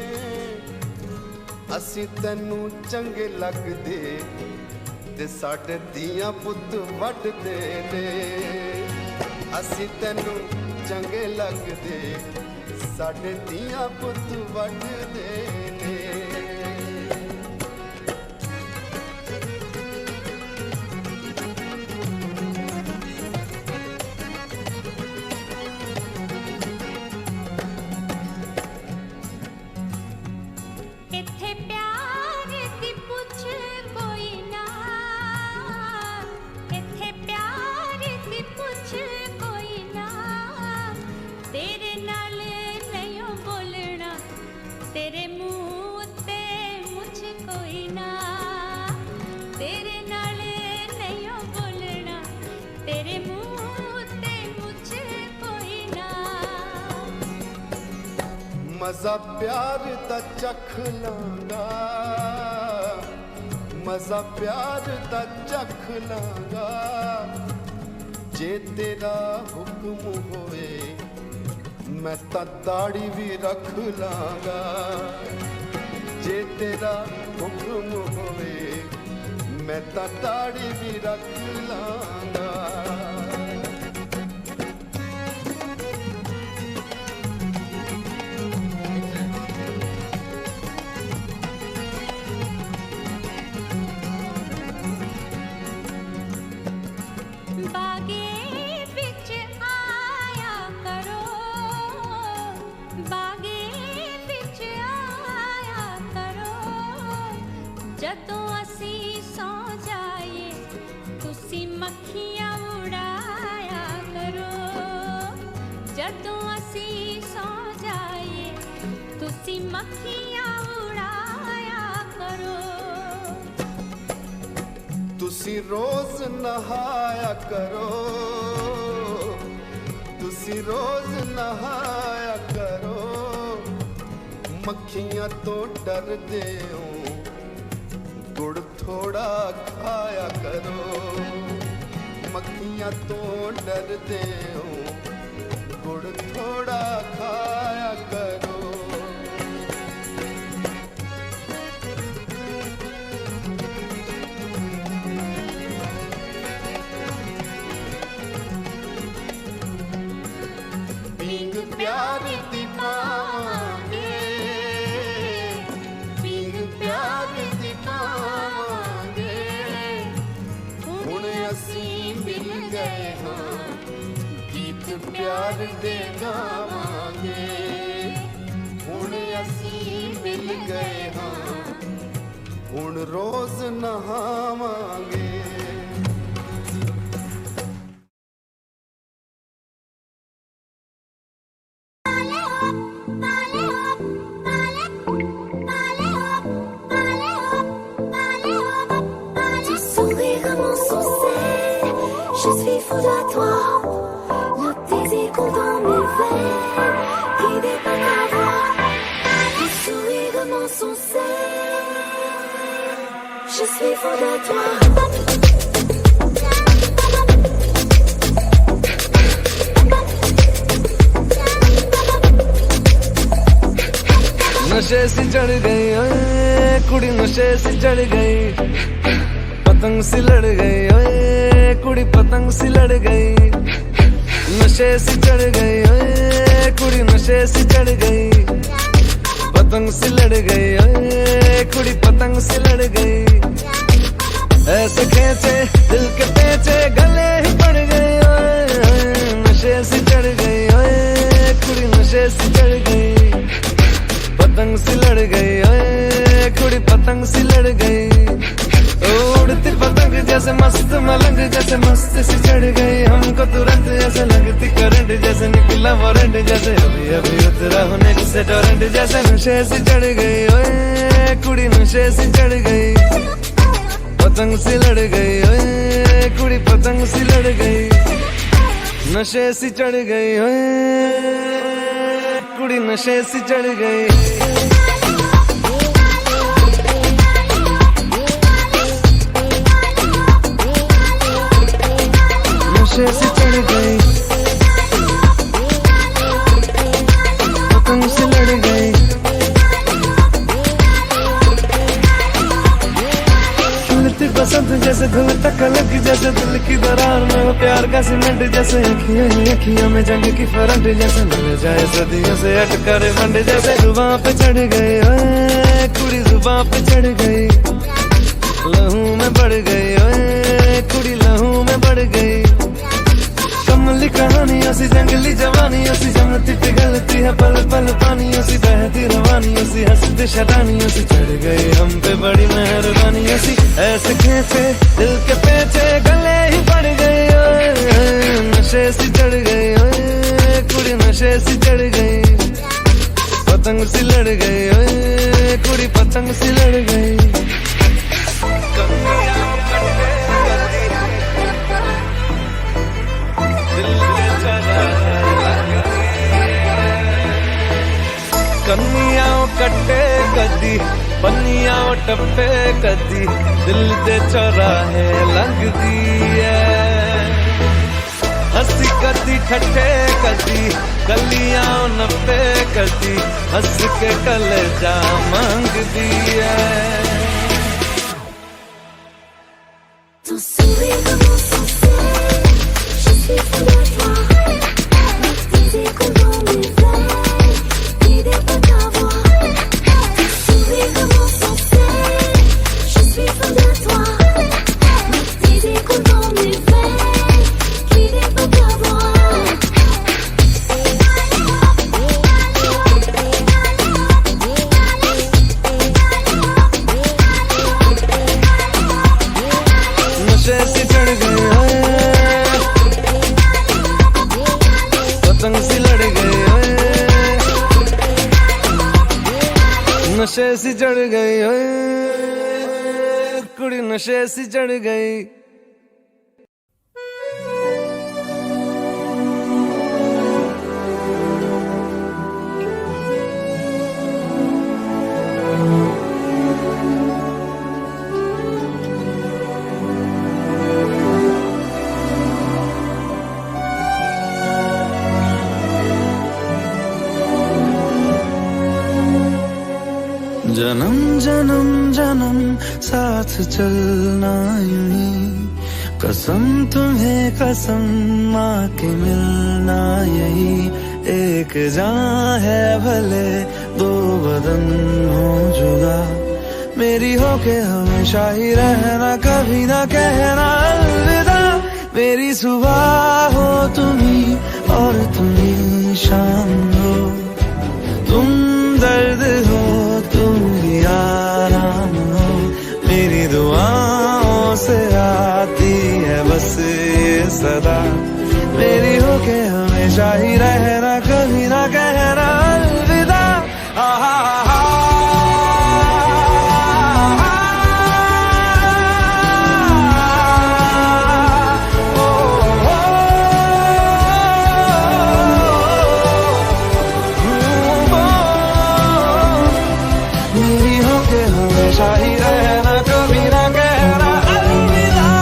असी तैनू चंगे लगदे ते साडे दियां पुत्त वड्डदे ने असी तैनू चंगे लगदे साडे दियां पुत्त वड्डदे ने इत्थे प्यार दी पुछ कोई ना इत्थे प्यार दी पुछ कोई ना तेरे नाल नहीं बोलना तेरे मुंह ते मुझ कोई ना तेरे नाल नहीं बोलना तेरे मुंह ते मुझ कोई ना मजा प्यार दा चख लांगा मजा प्यार दा चख लांगा जे तेरा हुक्म होए मैं तां दाढ़ी भी रख लांगा जे तेरा हुक्म होए मैं तां दाढ़ी भी रख लांगा बागे विच आया करो बागे विच आया करो जदों असी सौ जाए तुसी मक्खियां उड़ाया करो जदों असी सौ जाए तुसी मक्खियां उड़ाया करो तुसी रोज नहाया करो तुसी रोज नहाया करो मक्खियां तो डरदे हो गुड़ थोड़ा खाया करो मक्खियां तो डरदे हो गुड़ थोड़ा खाया करो पींग प्यार दी पावांगे पींग प्यार दी पावांगे हुण असी मिल गए हाँ गीत प्यार दे गावांगे हुण असी मिल गए हाँ हुण रोज नहावांगे Je suis fou de toi, le désir coule dans mes veines, guidé par ta voix, le sourire de mon sourcil. Je suis fou de toi. नशे से चढ़ गई ओए कुड़ी नशे से चढ़ गई पतंग सी लड़ गई ओए कुड़ी पतंग सी लड़ गई नशे सी चढ़ गई, ओए कुड़ी नशे सी चढ़ गई, पतंग सी लड़ गई, ओए कुड़ी पतंग सी लड़ गई। ऐसे खेचे दिल के पेचे गले ही पड़ गई, ओए नशे सी चढ़ गई, ओए कुड़ी नशे सी चढ़ गई, पतंग सी लड़ गई, ओए कुड़ी पतंग सी लड़ गई। उड़ती पतंग जैसे मस्त मलंग जैसे मस्त सी चढ़ गई, हमको तुरंत ऐसे लगती करंट जैसे निकला वारंट, जैसे अभी अभी उतरा होने से टोरेंट, जैसे नशे सी चढ़ गई, ओए कुड़ी नशे सी चढ़ गई, पतंग सी लड़ गई, ओए कुड़ी पतंग सी लड़ गई, नशे सी चढ़ गई, ओए कुड़ी नशे सी चढ़ गई। नशे से चढ़ गई, पतंग से लड़ गई, खिलती बसंत जैसे धुल तक अलग जैसे दिल की दरार में वो प्यार का सीमेंट, जैसे अखियां ही अखियां में जंग की फरंट, जैसे मिल जाए सदियों से अटकर बंड, जैसे जुबां पे चढ़ गई, ओए कुड़ी जुबां पे चढ़ गई, लहू में बढ़ गई, ओए कुड़ी लहू में बढ़ गई। कमली कहानियों सी जंगली जवानियों सी जमती पिघलती है पल पल पानियों सी, बहती रवानियों सी हंसती शैतानियों सी, चढ़ गई हम पे बड़ी मेहरबानियों सी। ऐसे खेचे दिल के पेचे गले ही पड़ गई, ओए नशे सी चढ़ गई, ओए कुड़ी नशे सी चढ़ गई, पतंग सी लड़ गई, ओए कुड़ी पतंग सी लड़ गई। कन्नियां कट्टे कदी पन्नियां टप्पे कदी, दिल दे चौराहे लंघदी है, हंसी कदी ठट्ठे कदी गलियां नप्पे कदी, हंस के कलेजा मांगदी है। Ton sourire commence sans cesse, je suis fou de toi. Mettre tes échos dans mes veines, t'aider pas t'avoir. Ton sourire commence sans cesse, je suis fou de toi. Mettre tes échos dans mes veines, t'aider pas t'avoir. नशे से चढ़ गई, ओए पतंग सी लड़ गई, ओए नशे से चढ़ गई, ओए कुड़ी नशे से चढ़ गई। जन्म जन्म जन्म साथ चलना यूं ही, कसम तुम्हें कसम माँ के मिलना यही, एक जान है भले दो बदन हो जुदा, मेरी होके हमेशा ही रहना, कभी ना कहना अलविदा, मेरी सुबह हो तुम्ही और तुम्ही शाम हो, तुम दर्द हो तुम ही आराम हो, मेरी दुआओं से आती है बस ये सदा, मेरी होके हमेशा ही रहना, कभी ना कहना अलविदा। मेरी होके हमेशा ही रहना, कभी ना कहना अलविदा।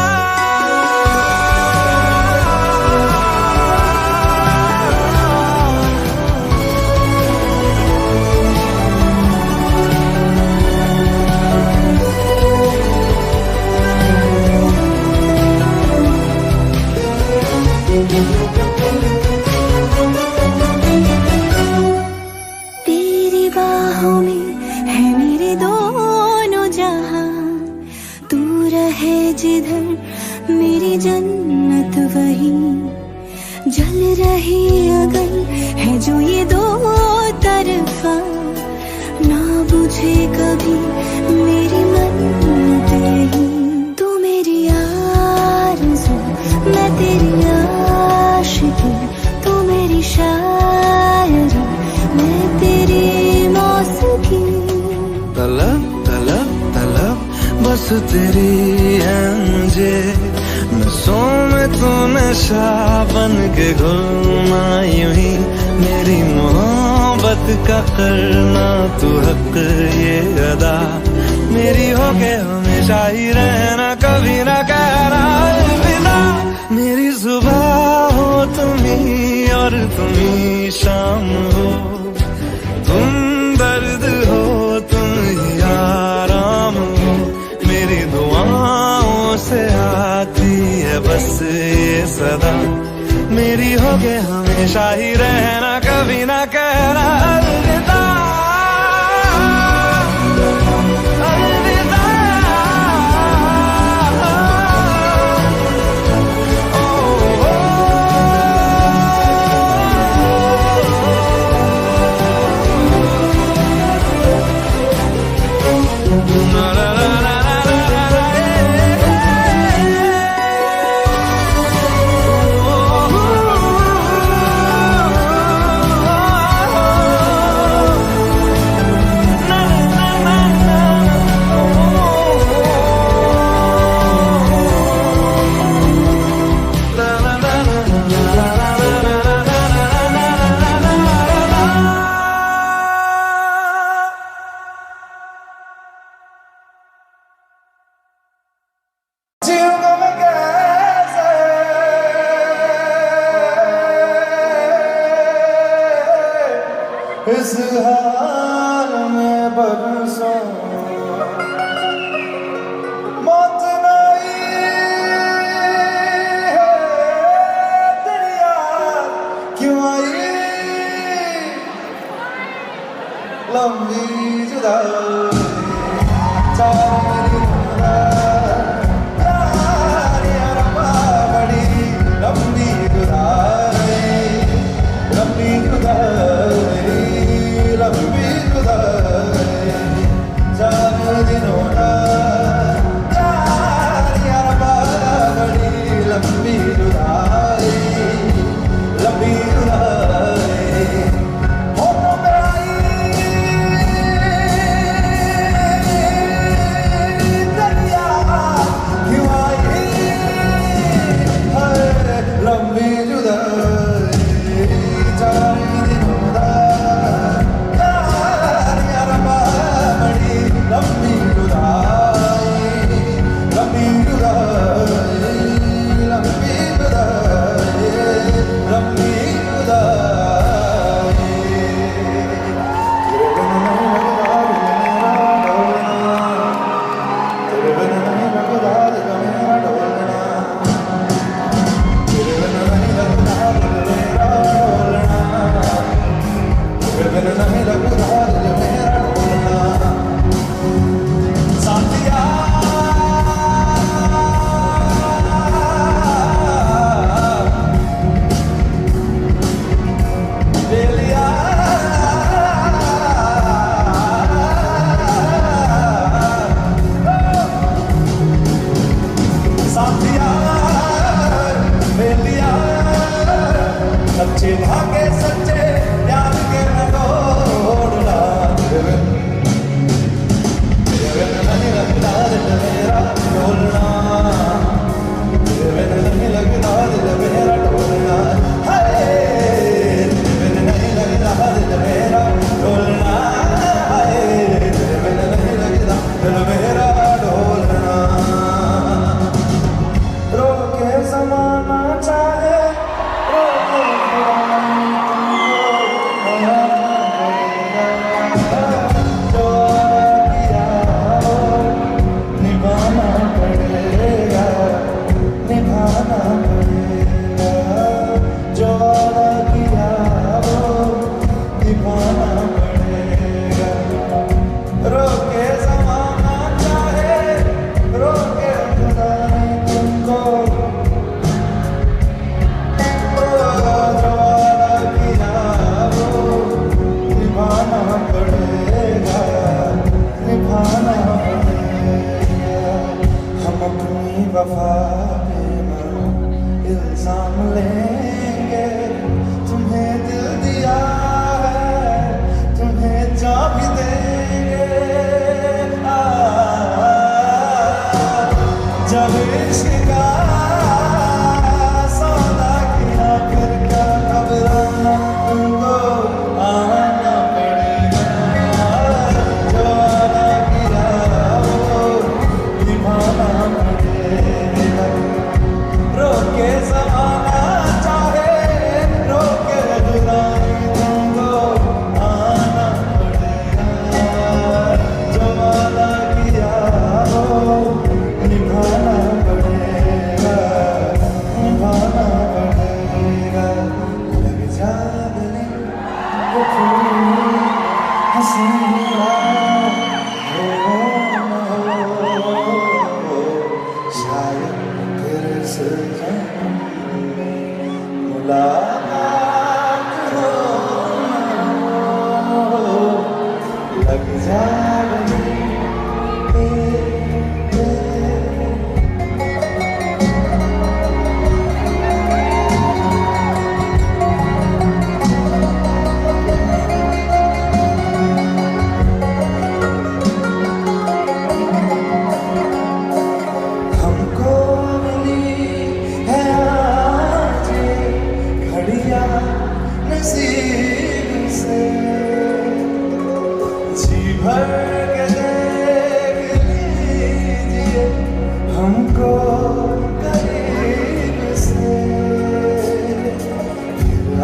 चल रही अगर है जो ये दो तरफा, ना बुझे कभी मेरी मन्नत नहीं। तू मेरी आरज़ू मैं तेरी आशिकी, तू मेरी शायरी मैं तेरी मौसीकी। तलब तलब तलब बस तेरी है मुझे, नसों में तू नशा बन के घुलना यूं ही। मेरी मोहब्बत का करना तू हक ये अदा, मेरी होके हमेशा ही रहना, कभी ना कहना अलविदा। मेरी सुबह हो तुम ही और तुम ही शाम हो, तुम दर्द हो तुम ही आराम हो। मेरी दुआओं से आती है बस ये सदा, मेरी होके हमेशा ही रहना, कभी ना कहना अलविदा। इस हाल में बरसों मौत नहीं है, तेरी याद क्यों आई लंबी जुदाई। लंबी जुदाई, लंबी जुदाई, लंबी जुदाई। चार दिनों का प्यार यार बड़ी लंबी जुदाई, लंबी जुदाई। होठों पे आई दरिया क्यों आई है लंबी जुदाई। चार दिनों का प्यार यार बड़ी लंबी जुदाई, लंबी जुदाई, लंबी जुदाई, लंबी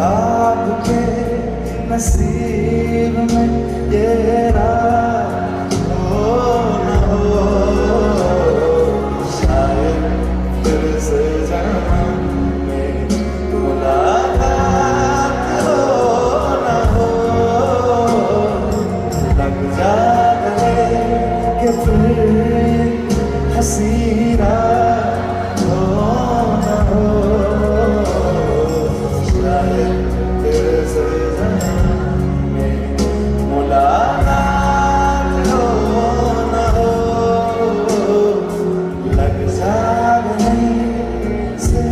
आपके नसीब में ये रात हो न हो, शायद फिर से जन्म में मुलाकात हो न हो, लग जा गले कि फिर हंसी रात हो न हो, शायद फिर से जन्म में मुलाकात हो न हो, लग जा गले से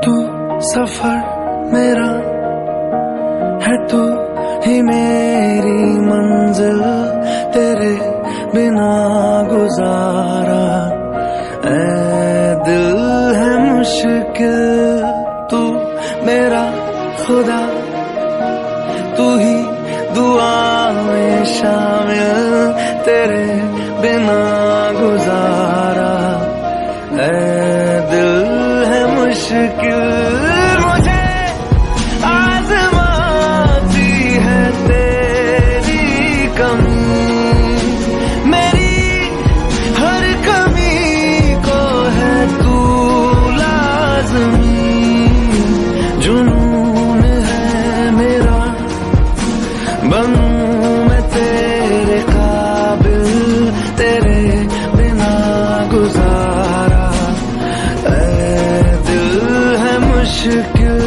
तू सफर मेरा है, तू ही मेरी मंजिल, तेरे बिना गुजारा ऐ दिल है मुश्किल। तू मेरा खुदा, तू ही दुआ में शामिल, तेरे बिना गुजारा ऐ दिल है मुश्किल। मुझे आज़माती है तेरी कमी, मेरी हर कमी को है तू लाज़मी। जुनून है मेरा, बनूं मैं तेरे काबिल, तेरे बिना गुजारा ऐ दिल है मुश्किल।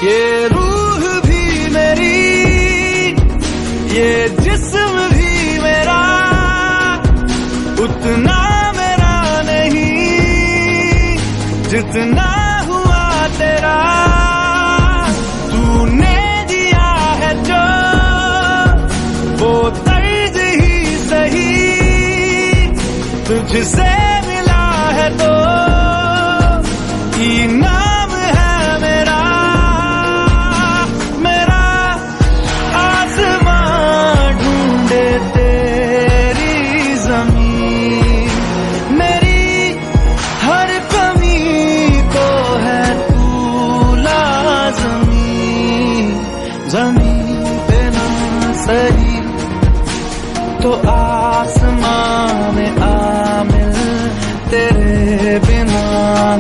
ये रूह भी मेरी, ये जिस्म भी मेरा, उतना मेरा नहीं जितना हुआ तेरा। तूने दिया है जो वो तर्ज ही सही, तुझसे मिला है तो इनाम है मेरा। मेरा आसमां ढूंढे तेरी जमीन, मेरी हर कमी को है तू लाज़मी। जमीन पे ना सही तो आसमां में आमिल, तेरे बिना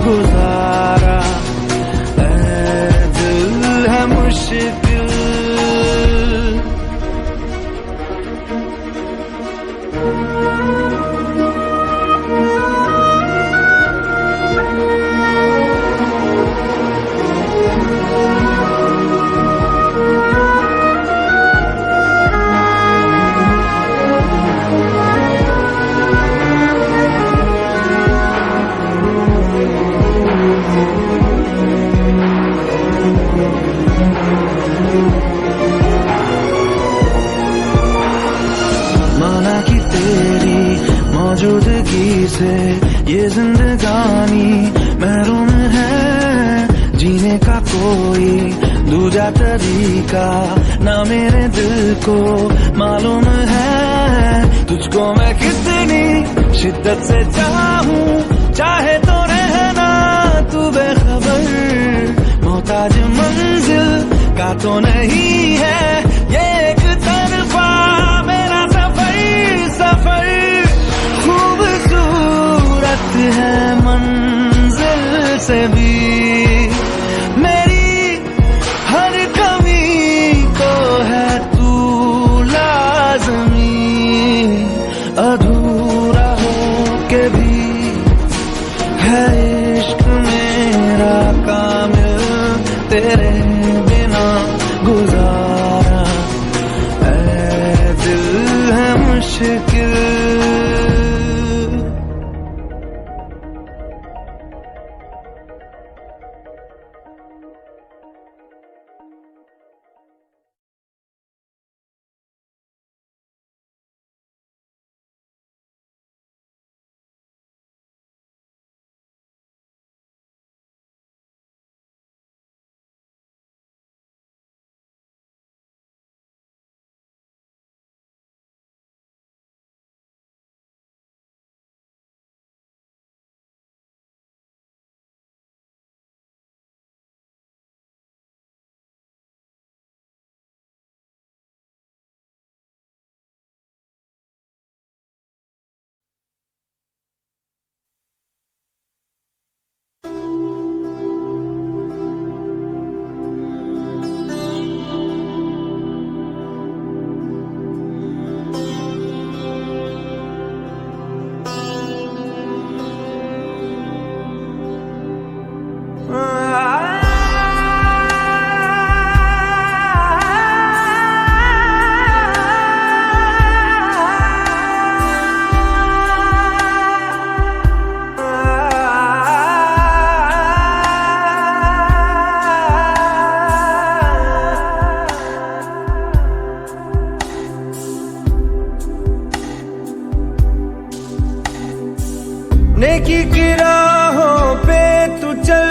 गुजारा ऐ दिल है मुश्किल। माना कि तेरी मौजूदगी से ये जिंदगानी महरूम है, जीने का कोई दूजा तरीका ना मेरे दिल को मालूम है। तुझको मैं कितनी शिद्दत से चाहूं, चाहे तो रहना तू बेखबर, मोहताज मंजिल का तो नहीं है ये एक तरफा मेरा सफर। सफर खूबसूरत है मंजिल से भी, मेरी हर कमी को है तू लाज़मी। अधूरा हो के भी है इश्क मेरा कामिल, तेरे बिना गुजारा ऐ दिल है मुश्किल। नेकी की राहों पे तू चल,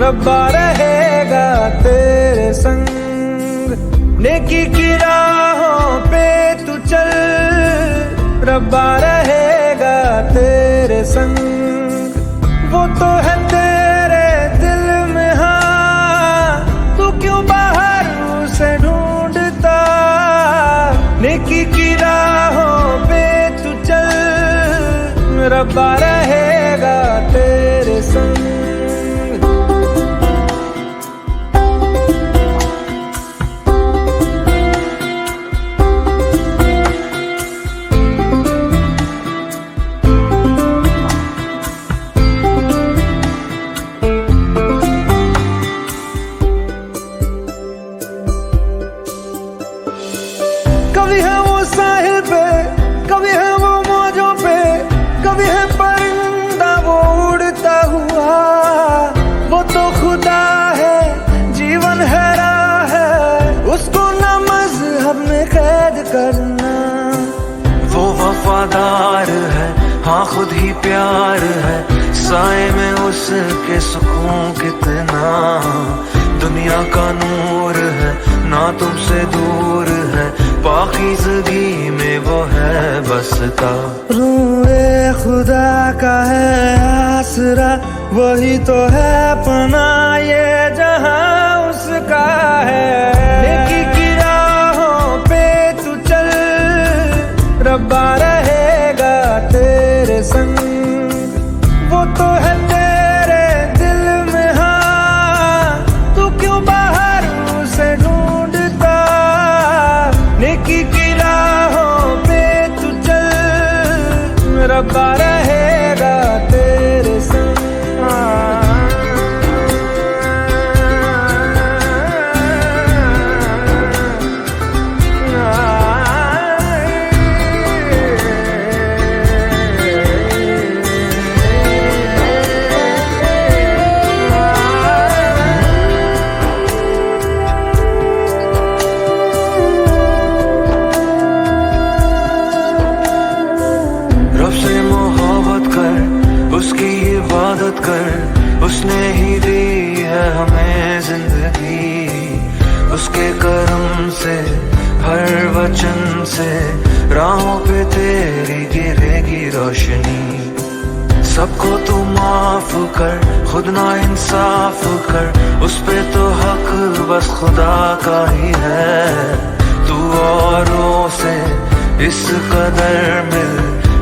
रब्बा रहेगा तेरे संग। नेकी की राहों पे तू चल, रब्बा रहेगा तेरे संग। वो तो है तेरे दिल में, हाँ तू क्यों बाहर उसे ढूंढता। नेकी की राहों पे तू चल, रब्बा रहेगा तेरे संग। कभी है वो साहिल पे, कभी है वो मौजों पे, कभी है परिंदा वो उड़ता हुआ। वो तो खुदा है, जीवन है राह है, उसको न मजहब में कैद करना। वो वफादार है, हाँ खुद ही प्यार है, साए में उसके सुकून कितना। दुनिया का नूर है, ना तुमसे दूर है, पाकीज़गी में वो है बसता। रूए खुदा का है आसरा, वही तो है पनाह ये जहां उसका है। नेकी की राहों पे तू चल, रब्बा रहेगा तेरे संग। वो तो है तेरे दिल में, हाँ तू क्यों बाहर उसे ढूंढता। नेकी की राहों पे तू चल, रब्बा रहेगा तेरे संग। रब से मोहब्बत कर, उसकी इबादत कर, उसने ही दी है हमें जिंदगी। उसके करम से, हर वचन से, राहों पे तेरी गिरेगी रोशनी। सबको तू माफ कर, खुद ना इंसाफ कर, उस पे तो हक बस खुदा का ही है। तू औरों से इस कदर मिल,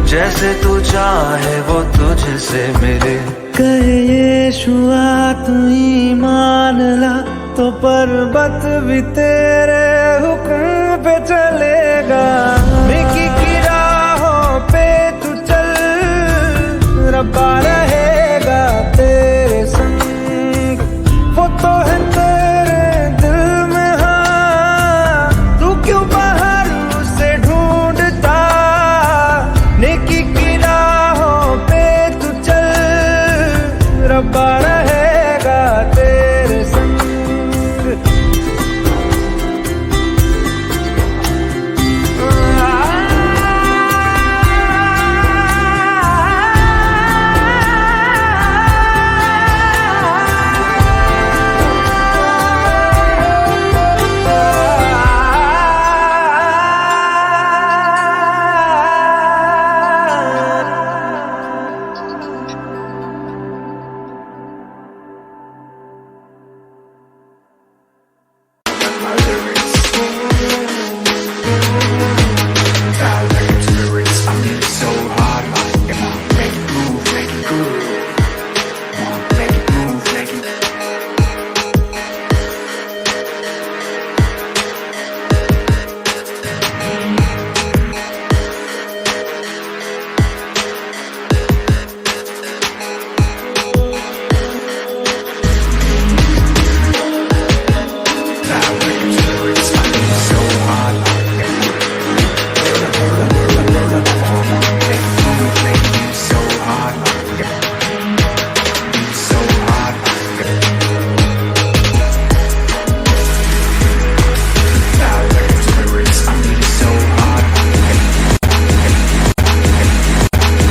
जैसे तू चाहे वो तुझसे मिले। कहे यीशुआ तू ईमान ला, तो पर्वत भी तेरे